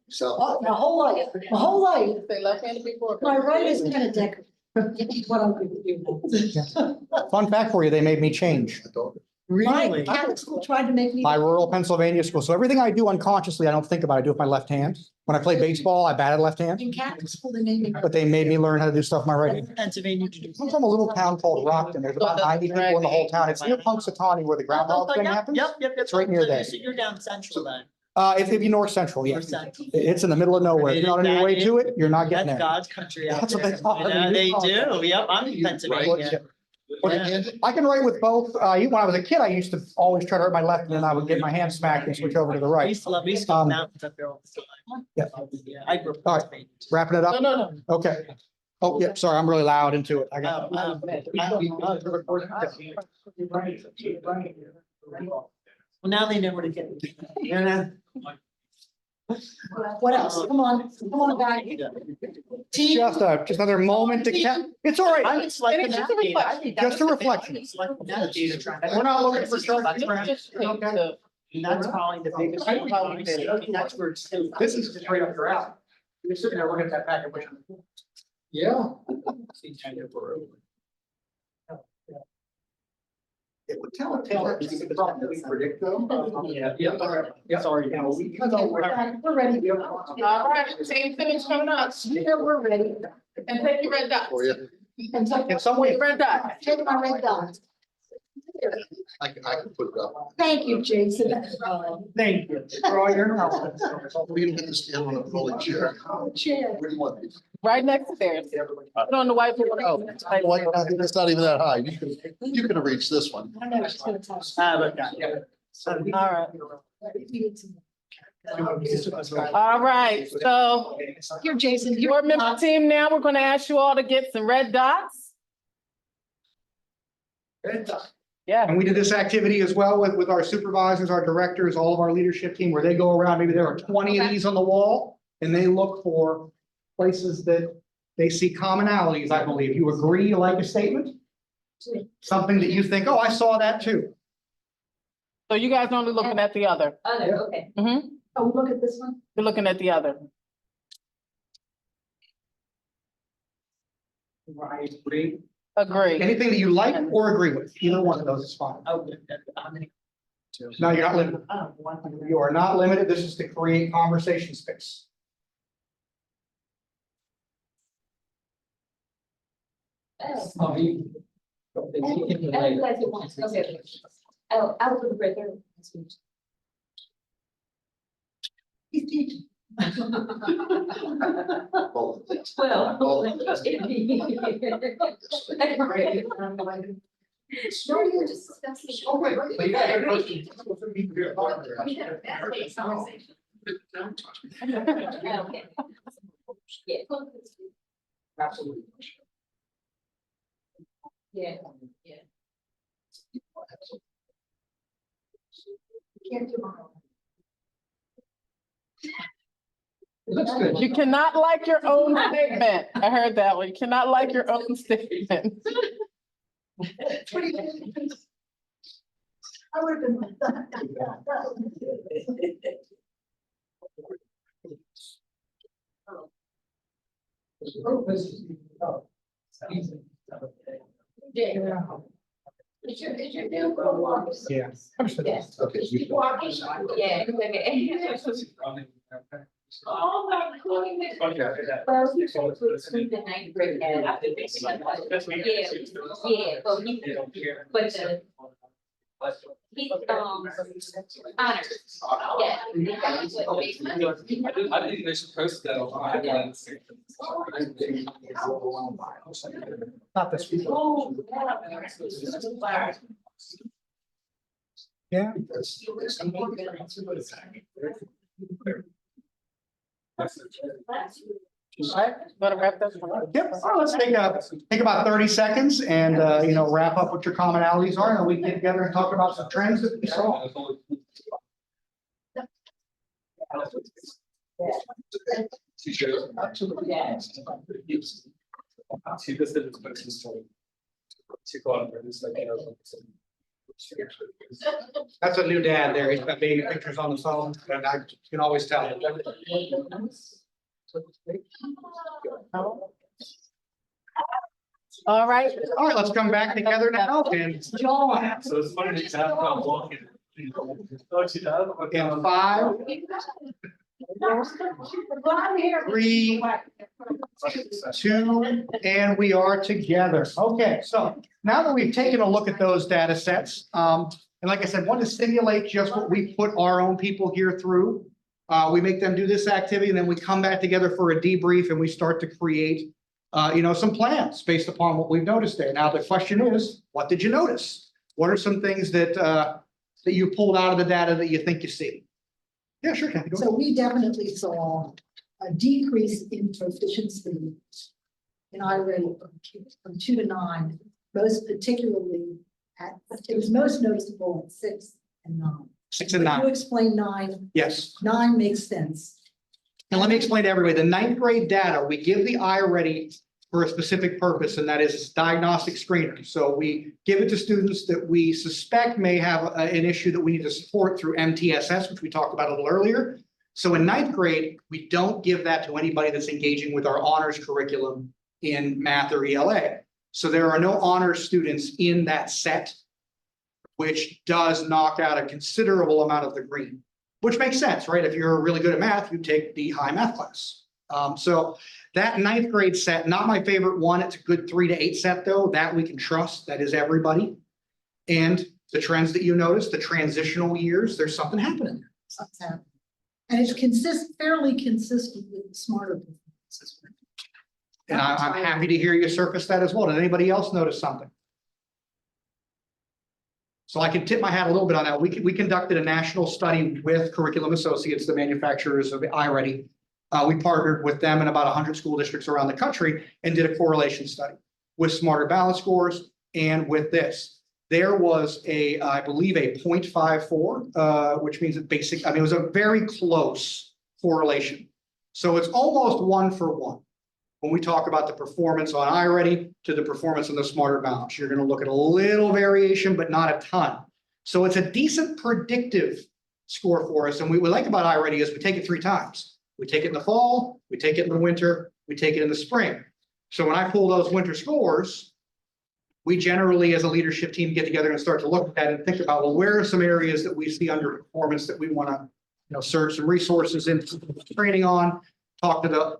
F: So.
D: My whole life,
A: Say left-handed before.
D: my right is kind of decorative. What I'm going to do.
C: Fun fact for you, they made me change.
D: My Catholic school tried to make me.
C: My rural Pennsylvania school. So everything I do unconsciously, I don't think about. I do with my left hand. When I play baseball, I batted left hand,
D: In Catholic school, they made me.
C: but they made me learn how to do stuff with my right hand.
G: Pennsylvania to do.
C: I'm from a little town called Rockton. There's about 90 people in the whole town. It's near Punxsutawney where the groundhog thing happens.
G: Yep.
C: It's right near there.
G: So you're down central then.
C: It'd be north central, yeah.
G: North central.
C: It's in the middle of nowhere. If you're not on your way to it, you're not getting
G: That's
C: there.
G: God's country out
C: That's what
G: there.
C: they call it.
G: Yeah, they do. Yep, I'm in Pennsylvania.
C: I can write with both. When I was a kid, I used to always try to write my left and then I would get my hand smacked and switch over to the
G: I
C: right.
G: used to love, we used to go mountains up there all the time.
C: Yeah.
G: Yeah, I grew up.
C: All right. Wrapping it up?
A: No.
C: Okay. Oh, yeah, sorry, I'm really loud into it. I got.
G: Well, now they know where to get. Yeah.
D: What else? Come on, guys.
C: Just another moment to catch. It's all right.
G: I'm like the
A: It's just a
G: navigator.
A: reflection.
C: Just a reflection.
G: It's like the navigator trying to-
C: We're not looking for short.
G: That's probably the biggest. That's where it's.
C: This is just right up your alley. You're sitting there looking at that packet. which-
F: Yeah.
C: It would tell a tale that we predict them.
G: Yeah. Sorry.
D: We're ready.
A: All right, same finish coming up.
D: Yeah, we're ready.
A: And take your red dots.
F: For you.
D: And so,
C: In some ways,
A: Red dot.
D: take my red dot.
F: I can put it up.
D: Thank you, Jason.
C: thank you for all your help.
F: We don't have to stand on a rolling chair.
D: Chair.
F: Where do you want these?
A: Right next to theirs. Put on the white paper.
F: Oh, it's not even that high. You can reach this one.
D: I know it's gonna take.
A: All right. All right, so
D: Here, Jason,
A: your member team now, we're gonna ask you all to get some red dots. Yeah.
C: And we did this activity as well with our supervisors, our directors, all of our leadership team, where they go around, maybe there are 20 of these on the wall, and they look for places that they see commonalities, I believe. You agree, you like a statement? Something that you think, oh, I saw that too.
A: So you guys only looking at the other.
H: Okay.
A: Mm-hmm,
D: Oh, look at this one.
A: you're looking at the other.
G: I agree.
A: Agree.
C: Anything that you like or agree with, either one of those is fine.
G: Oh,
C: No, you're not limited. You are not limited. This is to create conversation space.
H: Oh, I was right there.
D: He's teaching.
F: Well,
D: No, you're just discussing.
C: Oh, wait, but you gotta get close to- Absolutely.
H: Yeah.
D: Can't do it.
C: Looks good.
A: You cannot like your own statement. I heard that one. You cannot like your own statement.
D: What do you think? I would have been.
H: Is your new go walk?
C: Yeah.
F: Okay.
H: Keep walking. Yeah. Okay.
J: Well, you told to exclude the ninth grade ed. Yeah, well, but he's, honors. Yeah.
F: I think they're supposed to.
C: Not this week. Yeah.
A: All right, wanna wrap this one up?
C: Yep, all right, let's take about 30 seconds and, wrap up what your commonalities are, and then we can get together and talk about some trends that we saw. That's a new dad there, he's got baby pictures on the phone, and I can always tell.
A: All right.
C: All right, let's come back together now, and
J: John.
F: So it's funny to have I'm walking.
C: in 5, 3, 2, and we are together. Okay, so now that we've taken a look at those data sets, and like I said, want to simulate just what we put our own people here through. We make them do this activity, and then we come back together for a debrief, and we start to create, some plans based upon what we've noticed there. Now, the question is, what did you notice? What are some things that you pulled out of the data that you think you see? Yeah, sure, Kathy, go ahead.
D: So we definitely saw a decrease in proficiency in iReady from 2 to 9, most particularly it was most noticeable at 6 and 9.
C: 6 and
D: You
C: 9,
D: explain 9,
C: yes.
D: 9 makes sense.
C: And let me explain to everybody, the 9th grade data, we give the iReady for a specific purpose, and that is diagnostic screener. So we give it to students that we suspect may have an issue that we need to support through MTSS, which we talked about a little earlier. So in 9th grade, we don't give that to anybody that's engaging with our honors curriculum in math or ELA. So there are no honors students in that set, which does knock out a considerable amount of the green, which makes sense, right? If you're really good at math, you take the high math class. So that 9th grade set, not my favorite one. It's a good 3 to 8 set though. That we can trust. That is everybody. And the trends that you notice, the transitional years, there's something happening there.
D: Something's happening. And it's fairly consistent with the smarter performances.
C: And I'm happy to hear you surface that as well. Did anybody else notice something? So I can tip my hat a little bit on that. We conducted a national study with Curriculum Associates, the manufacturers of iReady. We partnered with them in about 100 school districts around the country and did a correlation study with Smarter Balance scores and with this. There was I believe a 0.54, which means that it was a very close correlation. So it's almost 1 for 1. When we talk about the performance on iReady to the performance on the Smarter Balance, you're going to look at a little variation, but not a ton. So it's a decent predictive score for us. And what we like about iReady is we take it 3 times. We take it in the fall, we take it in the winter, we take it in the spring. So when I pull those winter scores, we generally, as a leadership team, get together and start to look at it and think about, well, where are some areas that we see underperformance that we want to, surge some resources into training on, talk to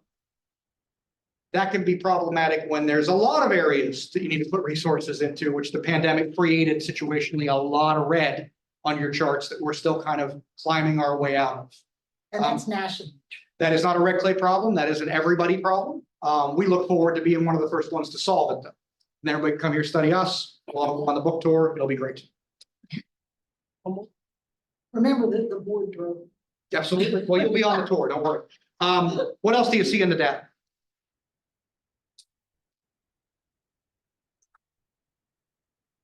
C: that can be problematic when there's a lot of areas that you need to put resources into, which the pandemic created situationally a lot of red on your charts that we're still kind of climbing our way out of.
D: And that's national.
C: That is not a red clay problem. That is an everybody problem. We look forward to being one of the first ones to solve it though. And everybody come here, study us, we'll go on the book tour. It'll be great.
D: Remember that the board drove.
C: Absolutely. Well, you'll be on the tour. Don't worry. What else do you see in the data?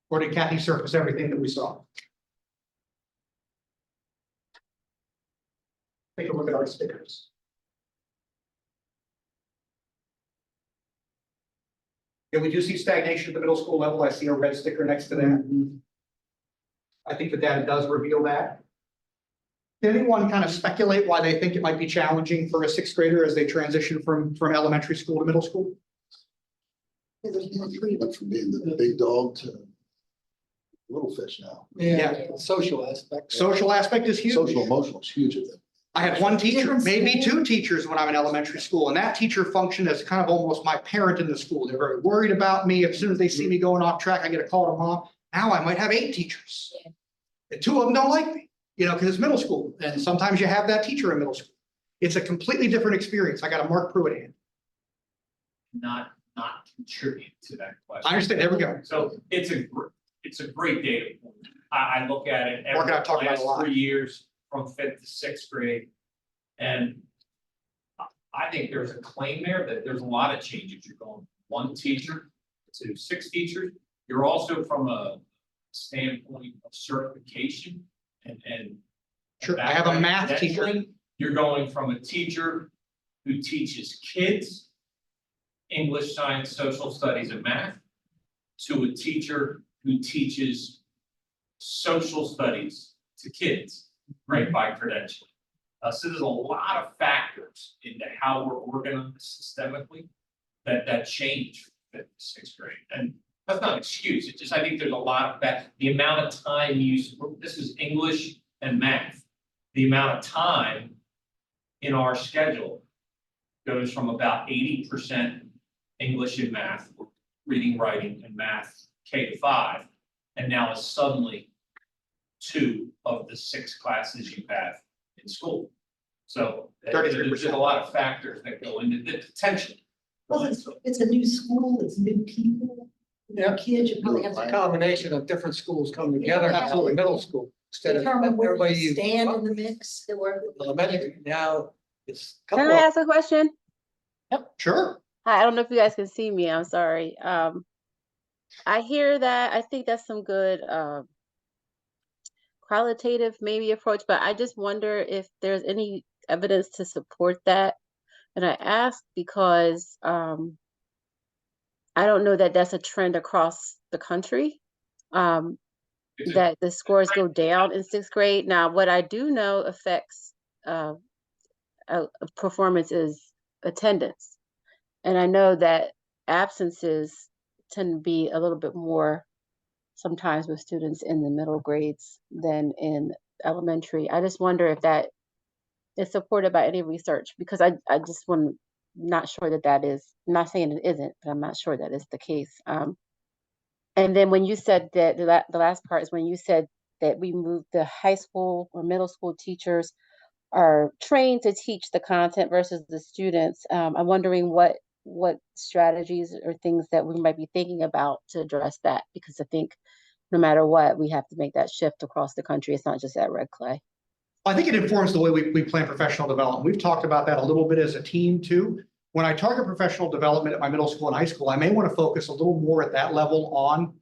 C: Or did Kathy surface everything that we saw? Take a look at our stickers. Yeah, we do see stagnation at the middle school level. I see a red sticker next to that. I think the data does reveal that. Did anyone kind of speculate why they think it might be challenging for a 6th grader as they transition from elementary school to middle school?
K: Went from being the big dog to little fish now.
C: Yeah.
F: Social aspect.
C: Social aspect is huge.
K: Social emotional is huge at them.
C: I had one teacher,
D: Different
C: maybe
D: school?
C: two teachers when I'm in elementary school, and that teacher functioned as kind of almost my parent in the school. They're very worried about me. As soon as they see me going off track, I get a call to mom. Now I might have 8 teachers. And 2 of them don't like me, because it's middle school, and sometimes you have that teacher in middle school. It's a completely different experience. I got a Mark Pruitt hand.
L: not contribute to that question.
C: I understand. There we go.
L: So it's a great data point. I look at it
C: Mark and I
L: every
C: talk about it a
L: last
C: lot.
L: 3 years from 5th to 6th grade. And I think there's a claim there that there's a lot of changes. You're going from 1 teacher to 6 teachers. You're also from a standpoint of certification and.
C: Sure. I have a math teacher.
L: credentialing. You're going from a teacher who teaches kids English, science, social studies, and math to a teacher who teaches social studies to kids, right, by credentialing. So there's a lot of factors into how we're organized systemically that change from 5th to 6th grade. And that's not an excuse. It's just, I think there's a lot of that, the amount of time this is English and math. The amount of time in our schedule goes from about 80% English and math, reading, writing, and math, K-5, and now is suddenly 2 of the 6 classes you have in school. So there's a lot of factors that go into the potential.
D: Well, it's a new school, it's new people, new
F: Yeah.
D: kids, you probably have
F: It's a
D: to
F: combination of different schools coming together,
D: Yeah.
F: absolutely middle school, instead of
D: determine where
F: everybody
D: you
F: you.
D: stand in the mix.
F: Elementary, now it's. a
I: Can
F: couple
I: I
F: of-
I: ask a question?
C: Sure.
I: Hi, I don't know if you guys can see me, I'm sorry. I hear that, I think that's some good, qualitative maybe approach, but I just wonder if there's any evidence to support that. And I ask because, I don't know that that's a trend across the country.
L: It's a-
I: That the scores go down in 6th grade. Now, what I do know affects, performance is attendance. And I know that absences tend to be a little bit more sometimes with students in the middle grades than in elementary. I just wonder if that is supported by any research, because I just want, not sure that that is, not saying it isn't, but I'm not sure that is the case. And then when you said that, the last part is when you said that we moved the high school or middle school teachers are trained to teach the content versus the students. I'm wondering what strategies or things that we might be thinking about to address that, because I think no matter what, we have to make that shift across the country. It's not just at Red Clay.
C: I think it informs the way we plan professional development. We've talked about that a little bit as a team too. When I target professional development at my middle school and high school, I may want to focus a little more at that level on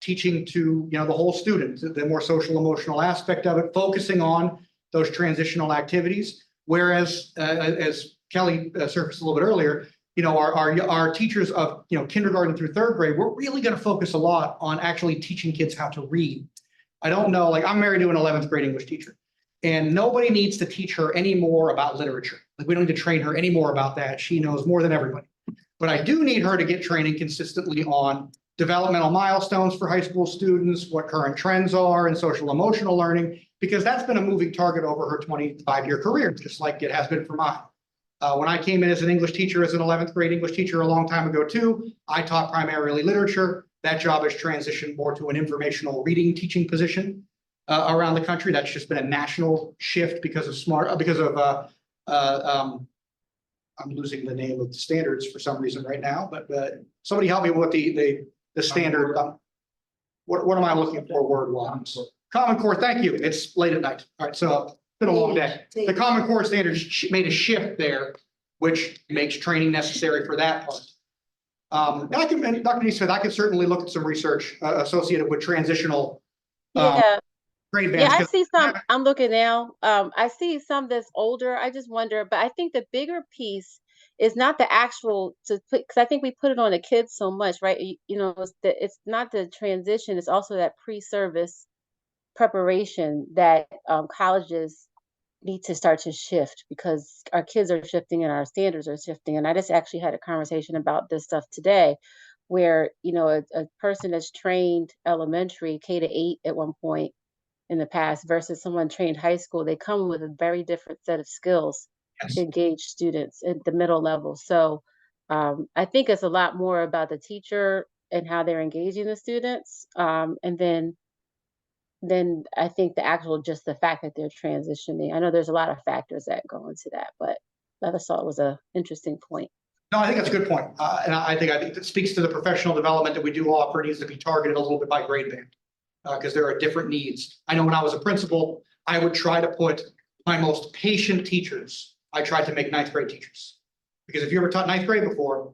C: teaching to, the whole student, the more social emotional aspect of it, focusing on those transitional activities. Whereas, as Kelly surfaced a little bit earlier, our teachers of, kindergarten through 3rd grade, we're really going to focus a lot on actually teaching kids how to read. I don't know, like I'm married to an 11th grade English teacher, and nobody needs to teach her any more about literature. Like we don't need to train her any more about that. She knows more than everybody. But I do need her to get training consistently on developmental milestones for high school students, what current trends are in social emotional learning, because that's been a moving target over her 25-year career, just like it has been for mine. When I came in as an English teacher, as an 11th grade English teacher a long time ago too, I taught primarily literature. That job has transitioned more to an informational reading teaching position around the country. That's just been a national shift because of I'm losing the name of the standards for some reason right now, but somebody help me with the standard. What am I looking for word-wise? Common Core, thank you. It's late at night. All right, so it's been a long day. The Common Core standards made a shift there, which makes training necessary for that part. And Dr. Neesmith, I can certainly look at some research associated with transitional
I: Yeah.
C: grade
I: Yeah,
C: bands.
I: I
C: 'Cause
I: see some, I'm looking now. I see some that's older. I just wonder, but I think the bigger piece is not the actual to put, because I think we put it on the kids so much, right? It's not the transition, it's also that pre-service preparation that colleges need to start to shift, because our kids are shifting and our standards are shifting. And I just actually had a conversation about this stuff today, where, a person that's trained elementary K-8 at one point in the past versus someone trained high school. They come with a very different set of skills to engage students at the middle level. So I think it's a lot more about the teacher and how they're engaging the students. And then I think just the fact that they're transitioning. I know there's a lot of factors that go into that, but I just thought it was an interesting point.
C: No, I think that's a good point. And I think it speaks to the professional development that we do offer needs to be targeted a little bit by grade band. Because there are different needs. I know when I was a principal, I would try to put my most patient teachers, I tried to make ninth grade teachers. Because if you ever taught ninth grade before,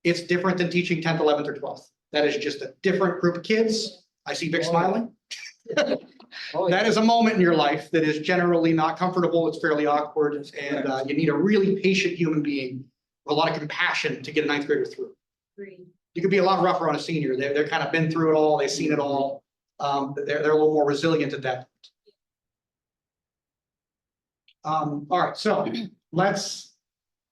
C: it's different than teaching 10th, 11th, or 12th. That is just a different group of kids. I see Vic smiling. That is a moment in your life that is generally not comfortable. It's fairly awkward, and you need a really patient human being with a lot of compassion to get a ninth grader through. You could be a lot rougher on a senior. They're kind of been through it all. They've seen it all. They're a little more resilient at that point. All right, so let's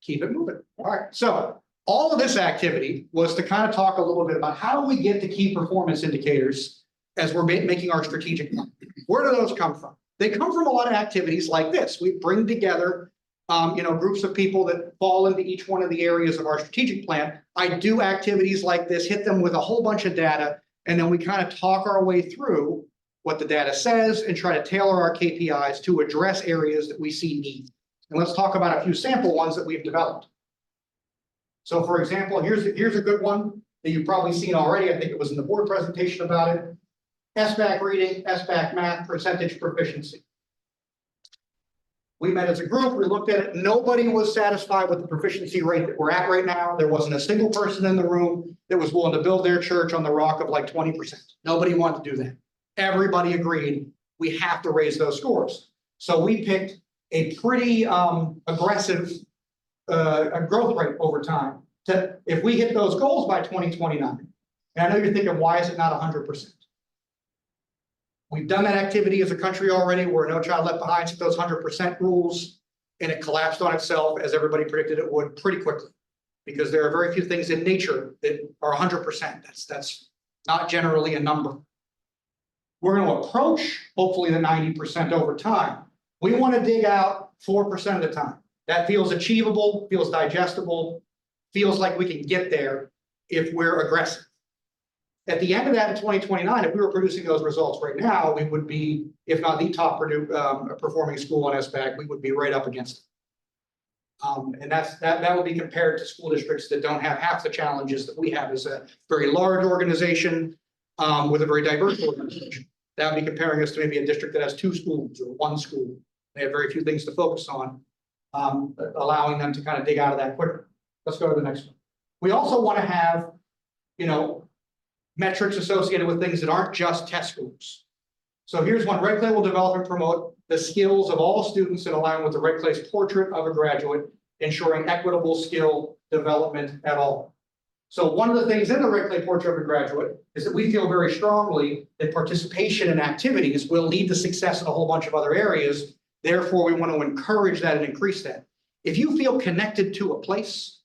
C: keep it moving. All right, so all of this activity was to kind of talk a little bit about how do we get to key performance indicators as we're making our strategic plan. Where do those come from? They come from a lot of activities like this. We bring together groups of people that fall into each one of the areas of our strategic plan. I do activities like this, hit them with a whole bunch of data, and then we kind of talk our way through what the data says and try to tailor our KPIs to address areas that we see need. And let's talk about a few sample ones that we've developed. So for example, here's a good one that you've probably seen already. I think it was in the board presentation about it. SBAC reading, SBAC math, percentage proficiency. We met as a group, we looked at it, nobody was satisfied with the proficiency rate that we're at right now. There wasn't a single person in the room that was willing to build their church on the rock of like 20%. Nobody wanted to do that. Everybody agreed we have to raise those scores. So we picked a pretty aggressive growth rate over time. If we hit those goals by 2029, and I know you're thinking, why is it not 100%? We've done that activity as a country already where No Child Left Behind set those 100% rules, and it collapsed on itself as everybody predicted it would pretty quickly. Because there are very few things in nature that are 100%. That's not generally a number. We're going to approach hopefully the 90% over time. We want to dig out 4% of the time. That feels achievable, feels digestible, feels like we can get there if we're aggressive. At the end of that in 2029, if we were producing those results right now, we would be, if not the top performing school on SBAC, we would be right up against it. And that would be compared to school districts that don't have half the challenges that we have as a very large organization with a very diverse organization. That would be comparing us to maybe a district that has 2 schools or 1 school. They have very few things to focus on, allowing them to kind of dig out of that quicker. Let's go to the next one. We also want to have, metrics associated with things that aren't just test scores. So here's one. Red Clay will develop and promote the skills of all students in alignment with the Red Clay's portrait of a graduate, ensuring equitable skill development at all. So one of the things in the Red Clay portrait of a graduate is that we feel very strongly that participation in activities will lead to success in a whole bunch of other areas. Therefore, we want to encourage that and increase that. If you feel connected to a place,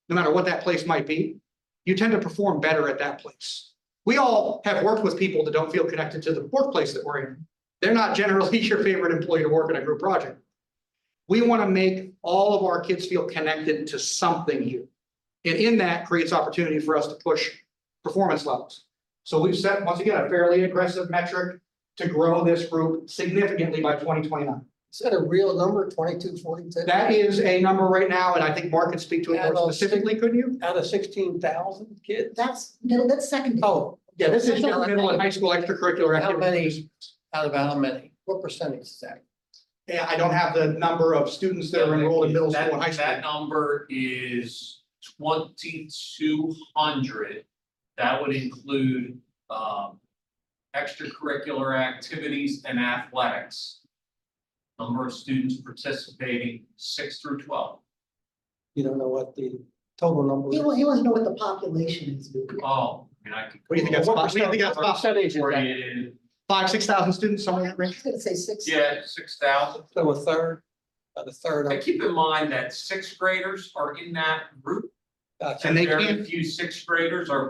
C: no matter what that place might be, you tend to perform better at that place. We all have worked with people that don't feel connected to the workplace that we're in. They're not generally your favorite employee to work in a group project. We want to make all of our kids feel connected to something here. And in that creates opportunity for us to push performance levels. So we've set, once again, a fairly aggressive metric to grow this group significantly by 2029.
F: Is that a real number, 2242?
C: That is a number right now, and I think Mark can speak to it more specifically, couldn't you?
F: Out of 16,000 kids?
D: That's secondary.
F: Oh,
C: Yeah, this is your middle and high school extracurricular
F: how
C: activities.
F: many, out of how many? What percentage is that?
C: Yeah, I don't have the number of students that are enrolled in middle school and high
L: That
C: school.
L: number is 2,200. That would include extracurricular activities and athletics. Number of students participating 6 through 12.
F: You don't know what the total number
D: He
F: is?
D: wants to know what the population is.
L: Oh, I mean, I could.
C: What do you think that's
F: What
C: about? What do you think that's
F: what
C: about?
F: percentage is
L: For
F: that?
L: it,
C: 5,000-6,000 students, somewhere in that
D: I
C: range?
D: was gonna say 6.
L: yeah, 6,000.
F: So a third, about a third.
L: And keep in mind that 6th graders are in that group.
F: Gotcha.
C: And they
L: Very
C: can't-
L: few 6th graders are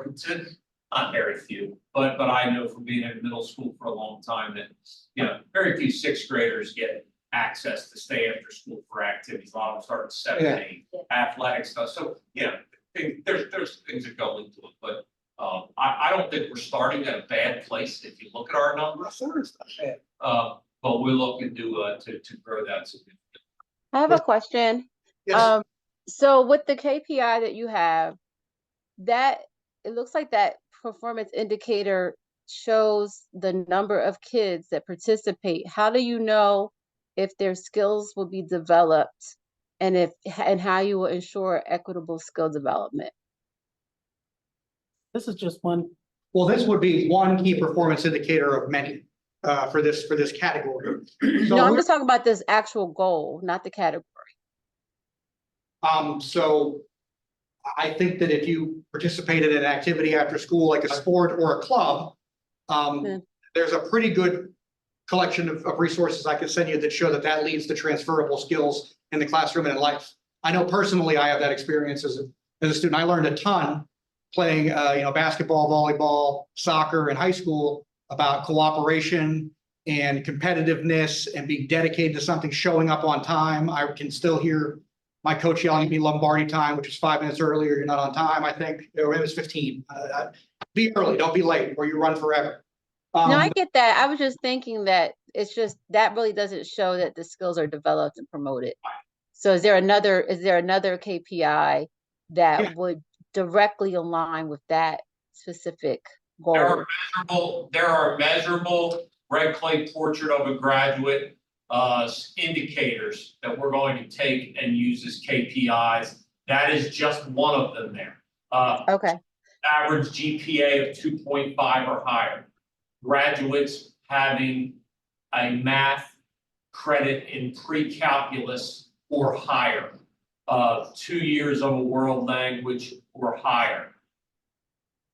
L: Not very few, but I know from being in middle school for a long time that, you know, very few sixth graders get access to stay after school for activities. A lot of them start at 7,
C: Yeah.
L: 8, athletic stuff. So, you know, there's things that go into it, but I don't think we're starting at a bad place if you look at our numbers. But we're looking to grow that significantly.
I: I have a question.
C: Yes,
I: So with the KPI that you have, that it looks like that performance indicator shows the number of kids that participate. How do you know if their skills will be developed and how you will ensure equitable skill development?
A: This is just one.
C: well, this would be one key performance indicator of many, for this category. So
I: No, I'm
C: we're-
I: just talking about this actual goal, not the category.
C: So I think that if you participated in an activity after school, like a sport or a club,
I: Hmm.
C: there's a pretty good collection of resources I could send you that show that that leads to transferable skills in the classroom and in life. I know personally, I have that experience as a student. I learned a ton playing, basketball, volleyball, soccer in high school about cooperation and competitiveness and being dedicated to something, showing up on time. I can still hear my coach yelling at me Lombardi time, which is 5 minutes earlier, you're not on time, I think, or it was 15. Be early, don't be late, or you run forever.
I: No, I get that. I was just thinking that it's just that really doesn't show that the skills are developed and promoted. So is there another KPI that
C: Yeah.
I: would directly align with that specific
L: There
I: goal?
L: are measurable Red Clay Portrait of a Graduate indicators that we're going to take and use as KPIs. That is just one of them there.
I: Okay,
L: Average GPA of 2.5 or higher. Graduates having a math credit in pre-calculus or higher. 2 years of a world language or higher.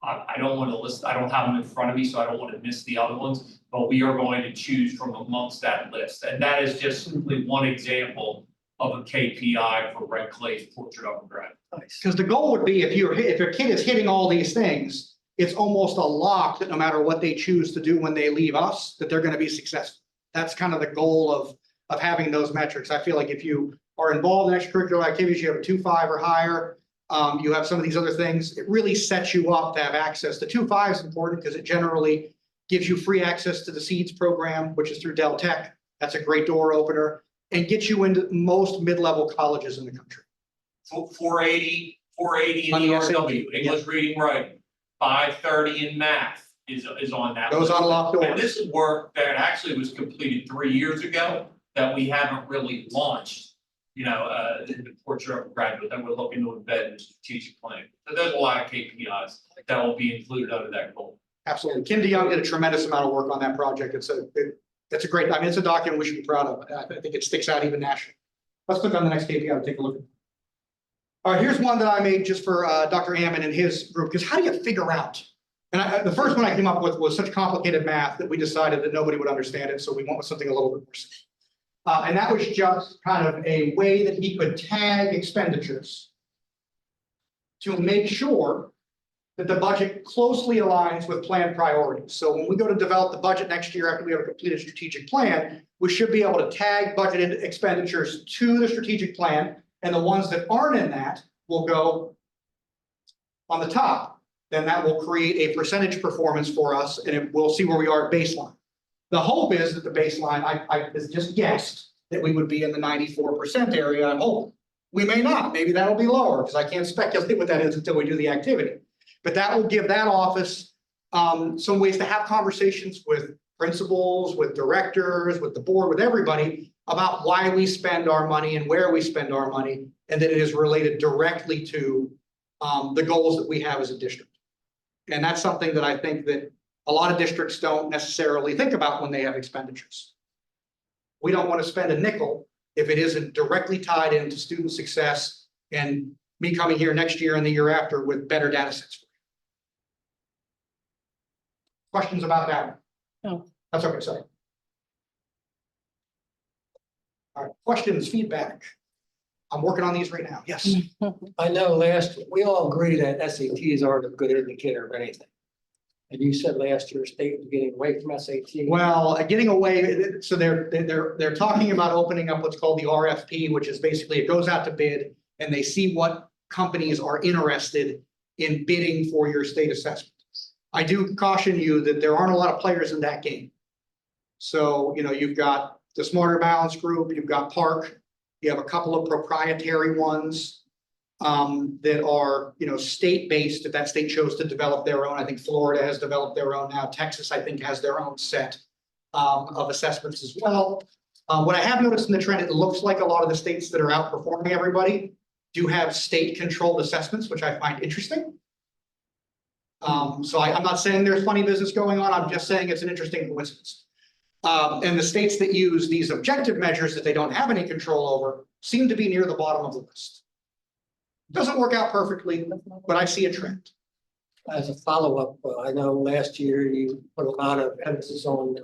L: I don't want to list, I don't have them in front of me, so I don't want to miss the other ones, but we are going to choose from amongst that list. And that is just simply one example of a KPI for Red Clay's Portrait of a Graduate.
C: Because the goal would be if your kid is hitting all these things, it's almost a lock that no matter what they choose to do when they leave us, that they're going to be successful. That's kind of the goal of having those metrics. I feel like if you are involved in extracurricular activities, you have a 2.5 or higher, you have some of these other things, it really sets you up to have access. The 2.5 is important because it generally gives you free access to the SEEDS program, which is through Del Tech. That's a great door opener, and gets you into most mid-level colleges in the country.
L: 480 in
C: On
L: the
C: the SAT,
L: RW, English reading writing, 530 in math is on that.
C: Those
L: list.
C: unlocked doors.
L: And this is work that actually was completed 3 years ago that we haven't really launched. In the Portrait of a Graduate that we're looking to embed in the strategic plan. So there's a lot of KPIs that will be included under that goal.
C: Absolutely. Kim DeYoung did a tremendous amount of work on that project. It's a great, it's a document we should be proud of. I think it sticks out even nationally. Let's click on the next KPI and take a look. All right, here's one that I made just for Dr. Ammon and his group, because how do you figure out? And the first one I came up with was such complicated math that we decided that nobody would understand it, so we went with something a little bit more simple. And that was just kind of a way that he could tag expenditures to make sure that the budget closely aligns with planned priorities. So when we go to develop the budget next year after we have a completed strategic plan, we should be able to tag budgeted expenditures to the strategic plan, and the ones that aren't in that will go on the top. Then that will create a percentage performance for us, and we'll see where we are at baseline. The hope is that the baseline, I just guessed that we would be in the 94% area. I'm hoping. We may not. Maybe that'll be lower because I can't speculate what that is until we do the activity. But that will give that office some ways to have conversations with principals, with directors, with the board, with everybody about why we spend our money and where we spend our money, and that it is related directly to the goals that we have as a district. And that's something that I think that a lot of districts don't necessarily think about when they have expenditures. We don't want to spend a nickel if it isn't directly tied into student success and me coming here next year and the year after with better data sets. Questions about that?
A: No.
C: That's okay, sorry. All right, questions, feedback? I'm working on these right now, yes.
F: I know we all agree that SATs aren't a good indicator of anything. And you said last year state was getting away from SAT.
C: Well, getting away, so they're talking about opening up what's called the RFP, which is basically it goes out to bid and they see what companies are interested in bidding for your state assessment. I do caution you that there aren't a lot of players in that game. So, you know, you've got the Smarter Balance Group, you've got Park, you have a couple of proprietary ones that are, you know, state-based, if that state chose to develop their own. I think Florida has developed their own now. Texas, I think, has their own set of assessments as well. What I have noticed in the trend, it looks like a lot of the states that are outperforming everybody do have state-controlled assessments, which I find interesting. So I'm not saying there's funny business going on. I'm just saying it's an interesting coincidence. And the states that use these objective measures that they don't have any control over seem to be near the bottom of the list. Doesn't work out perfectly, but I see a trend.
F: As a follow-up, I know last year you put a lot of emphasis on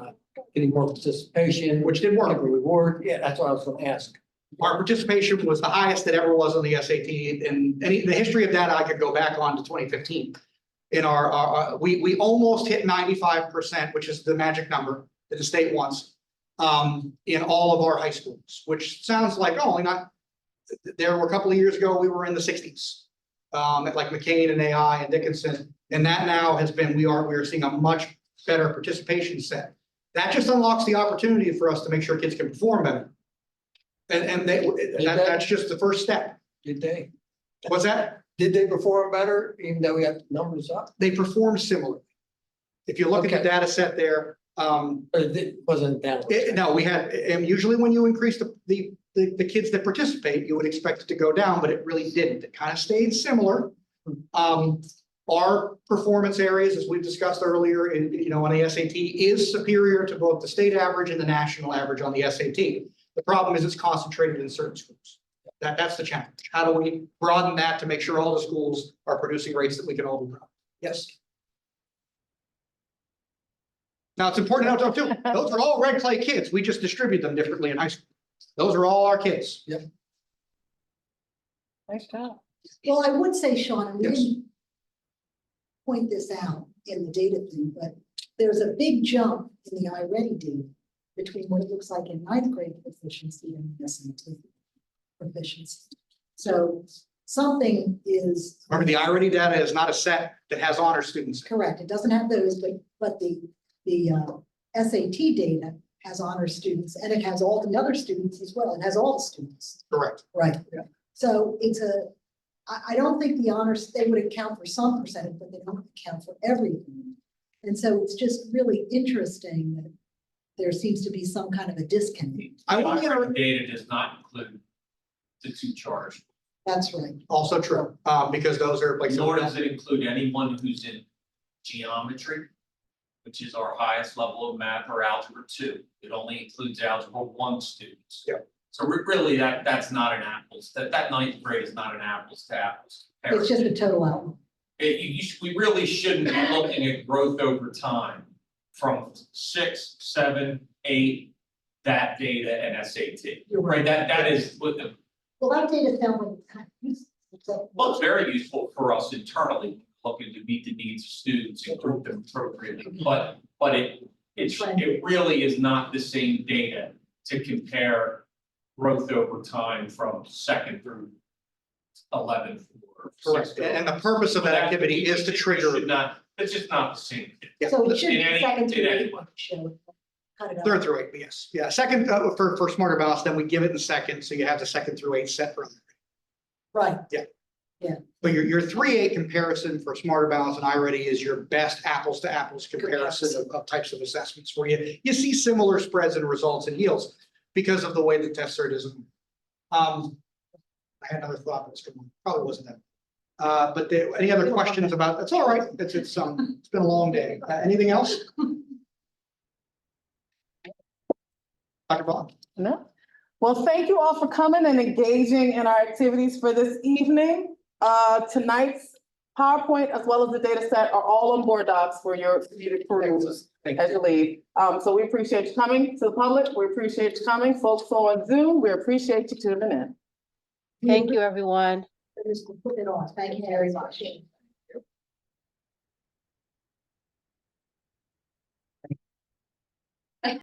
F: getting more participation.
C: Which did work.
F: like a reward. Yeah, that's what I was gonna ask.
C: Our participation was the highest it ever was on the SAT, and the history of that I could go back on to 2015. In we almost hit 95%, which is the magic number that the state wants, in all of our high schools, which sounds like, oh, not. There were a couple of years ago, we were in the 60s, at like McCain and AI and Dickinson, and that now has been, we are seeing a much better participation set. That just unlocks the opportunity for us to make sure kids can perform better. And that's just the first step.
F: Did they?
C: What's that?
F: Did they perform better even though we had numbers up?
C: They perform similarly. If you look at the
F: Okay.
C: data set there,
F: Or it wasn't down?
C: no, we had, and usually when you increase the kids that participate, you would expect it to go down, but it really didn't. It kind of stayed similar. Our performance areas, as we've discussed earlier, in, you know, on the SAT is superior to both the state average and the national average on the SAT. The problem is it's concentrated in certain schools. That's the challenge. How do we broaden that to make sure all the schools are producing rates that we can all be proud of? Yes. Now, it's important to note too, those are all Red Clay kids. We just distribute them differently in high school. Those are all our kids.
F: Yep.
A: Nice job.
D: Well, I would say, Sean, and we
C: Yes.
D: didn't point this out in the data thing, but there's a big jump in the iReady data between what it looks like in ninth grade proficiency and SAT proficiency. So something is.
C: Remember, the iReady data is not a set that has honor students.
D: Correct. It doesn't have those, but the SAT data has honor students and it has all the other students as well. It has all the students.
C: Correct.
D: Right.
C: Yeah.
D: So it's I don't think the honors, they would account for some percentage, but they don't account for everything. And so it's just really interesting that there seems to be some kind of a disconnect.
C: I want to get
L: Data does not include the two charged,
D: That's right.
C: also true, because those are like.
L: nor does it include anyone who's in geometry, which is our highest level of math, or algebra 2. It only includes algebra 1 students.
C: Yep.
L: So really, that's not an apples, that ninth grade is not an apples to apples
D: It's
L: comparison.
D: just a total outcome.
L: We really shouldn't be looking at growth over time from 6, 7, 8, that data and SAT.
D: You're
L: Right, that is what the,
D: Well, that data sounds like it's kind of useful. So-
L: well, it's very useful for us internally, looking to meet the needs of students and group them appropriately, but it really is not the same data to compare growth over time from 2nd through 11th. or 6th
C: Correct.
L: through
C: And the purpose of that activity is to trigger.
L: Should not, it's just not the same.
C: Yeah,
D: So it should be
L: In any-
D: second to
L: in any-
D: eight one show. Cut it out.
C: third through 8, yes. Yeah, second, for Smarter Balance, then we give it in second, so you have the 2nd through 8 set for.
D: Right.
C: But your 3-8 comparison for Smarter Balance and iReady is your best apples to apples comparison of types of assessments where you see similar spreads and results and yields because of the way the tests are designed. I had another thought, but it's probably wasn't that. But any other questions about, it's all right. It's been a long day. Anything else? Dr. Vaughn?
A: No. Well, thank you all for coming and engaging in our activities for this evening. Tonight's PowerPoint as well as the data set are all on board docs for your peruse as you leave. So we appreciate you coming to the public. We appreciate you coming. Folks on Zoom, we appreciate you tuning in.
I: Thank you, everyone.
D: Just put it on. Thank you very much.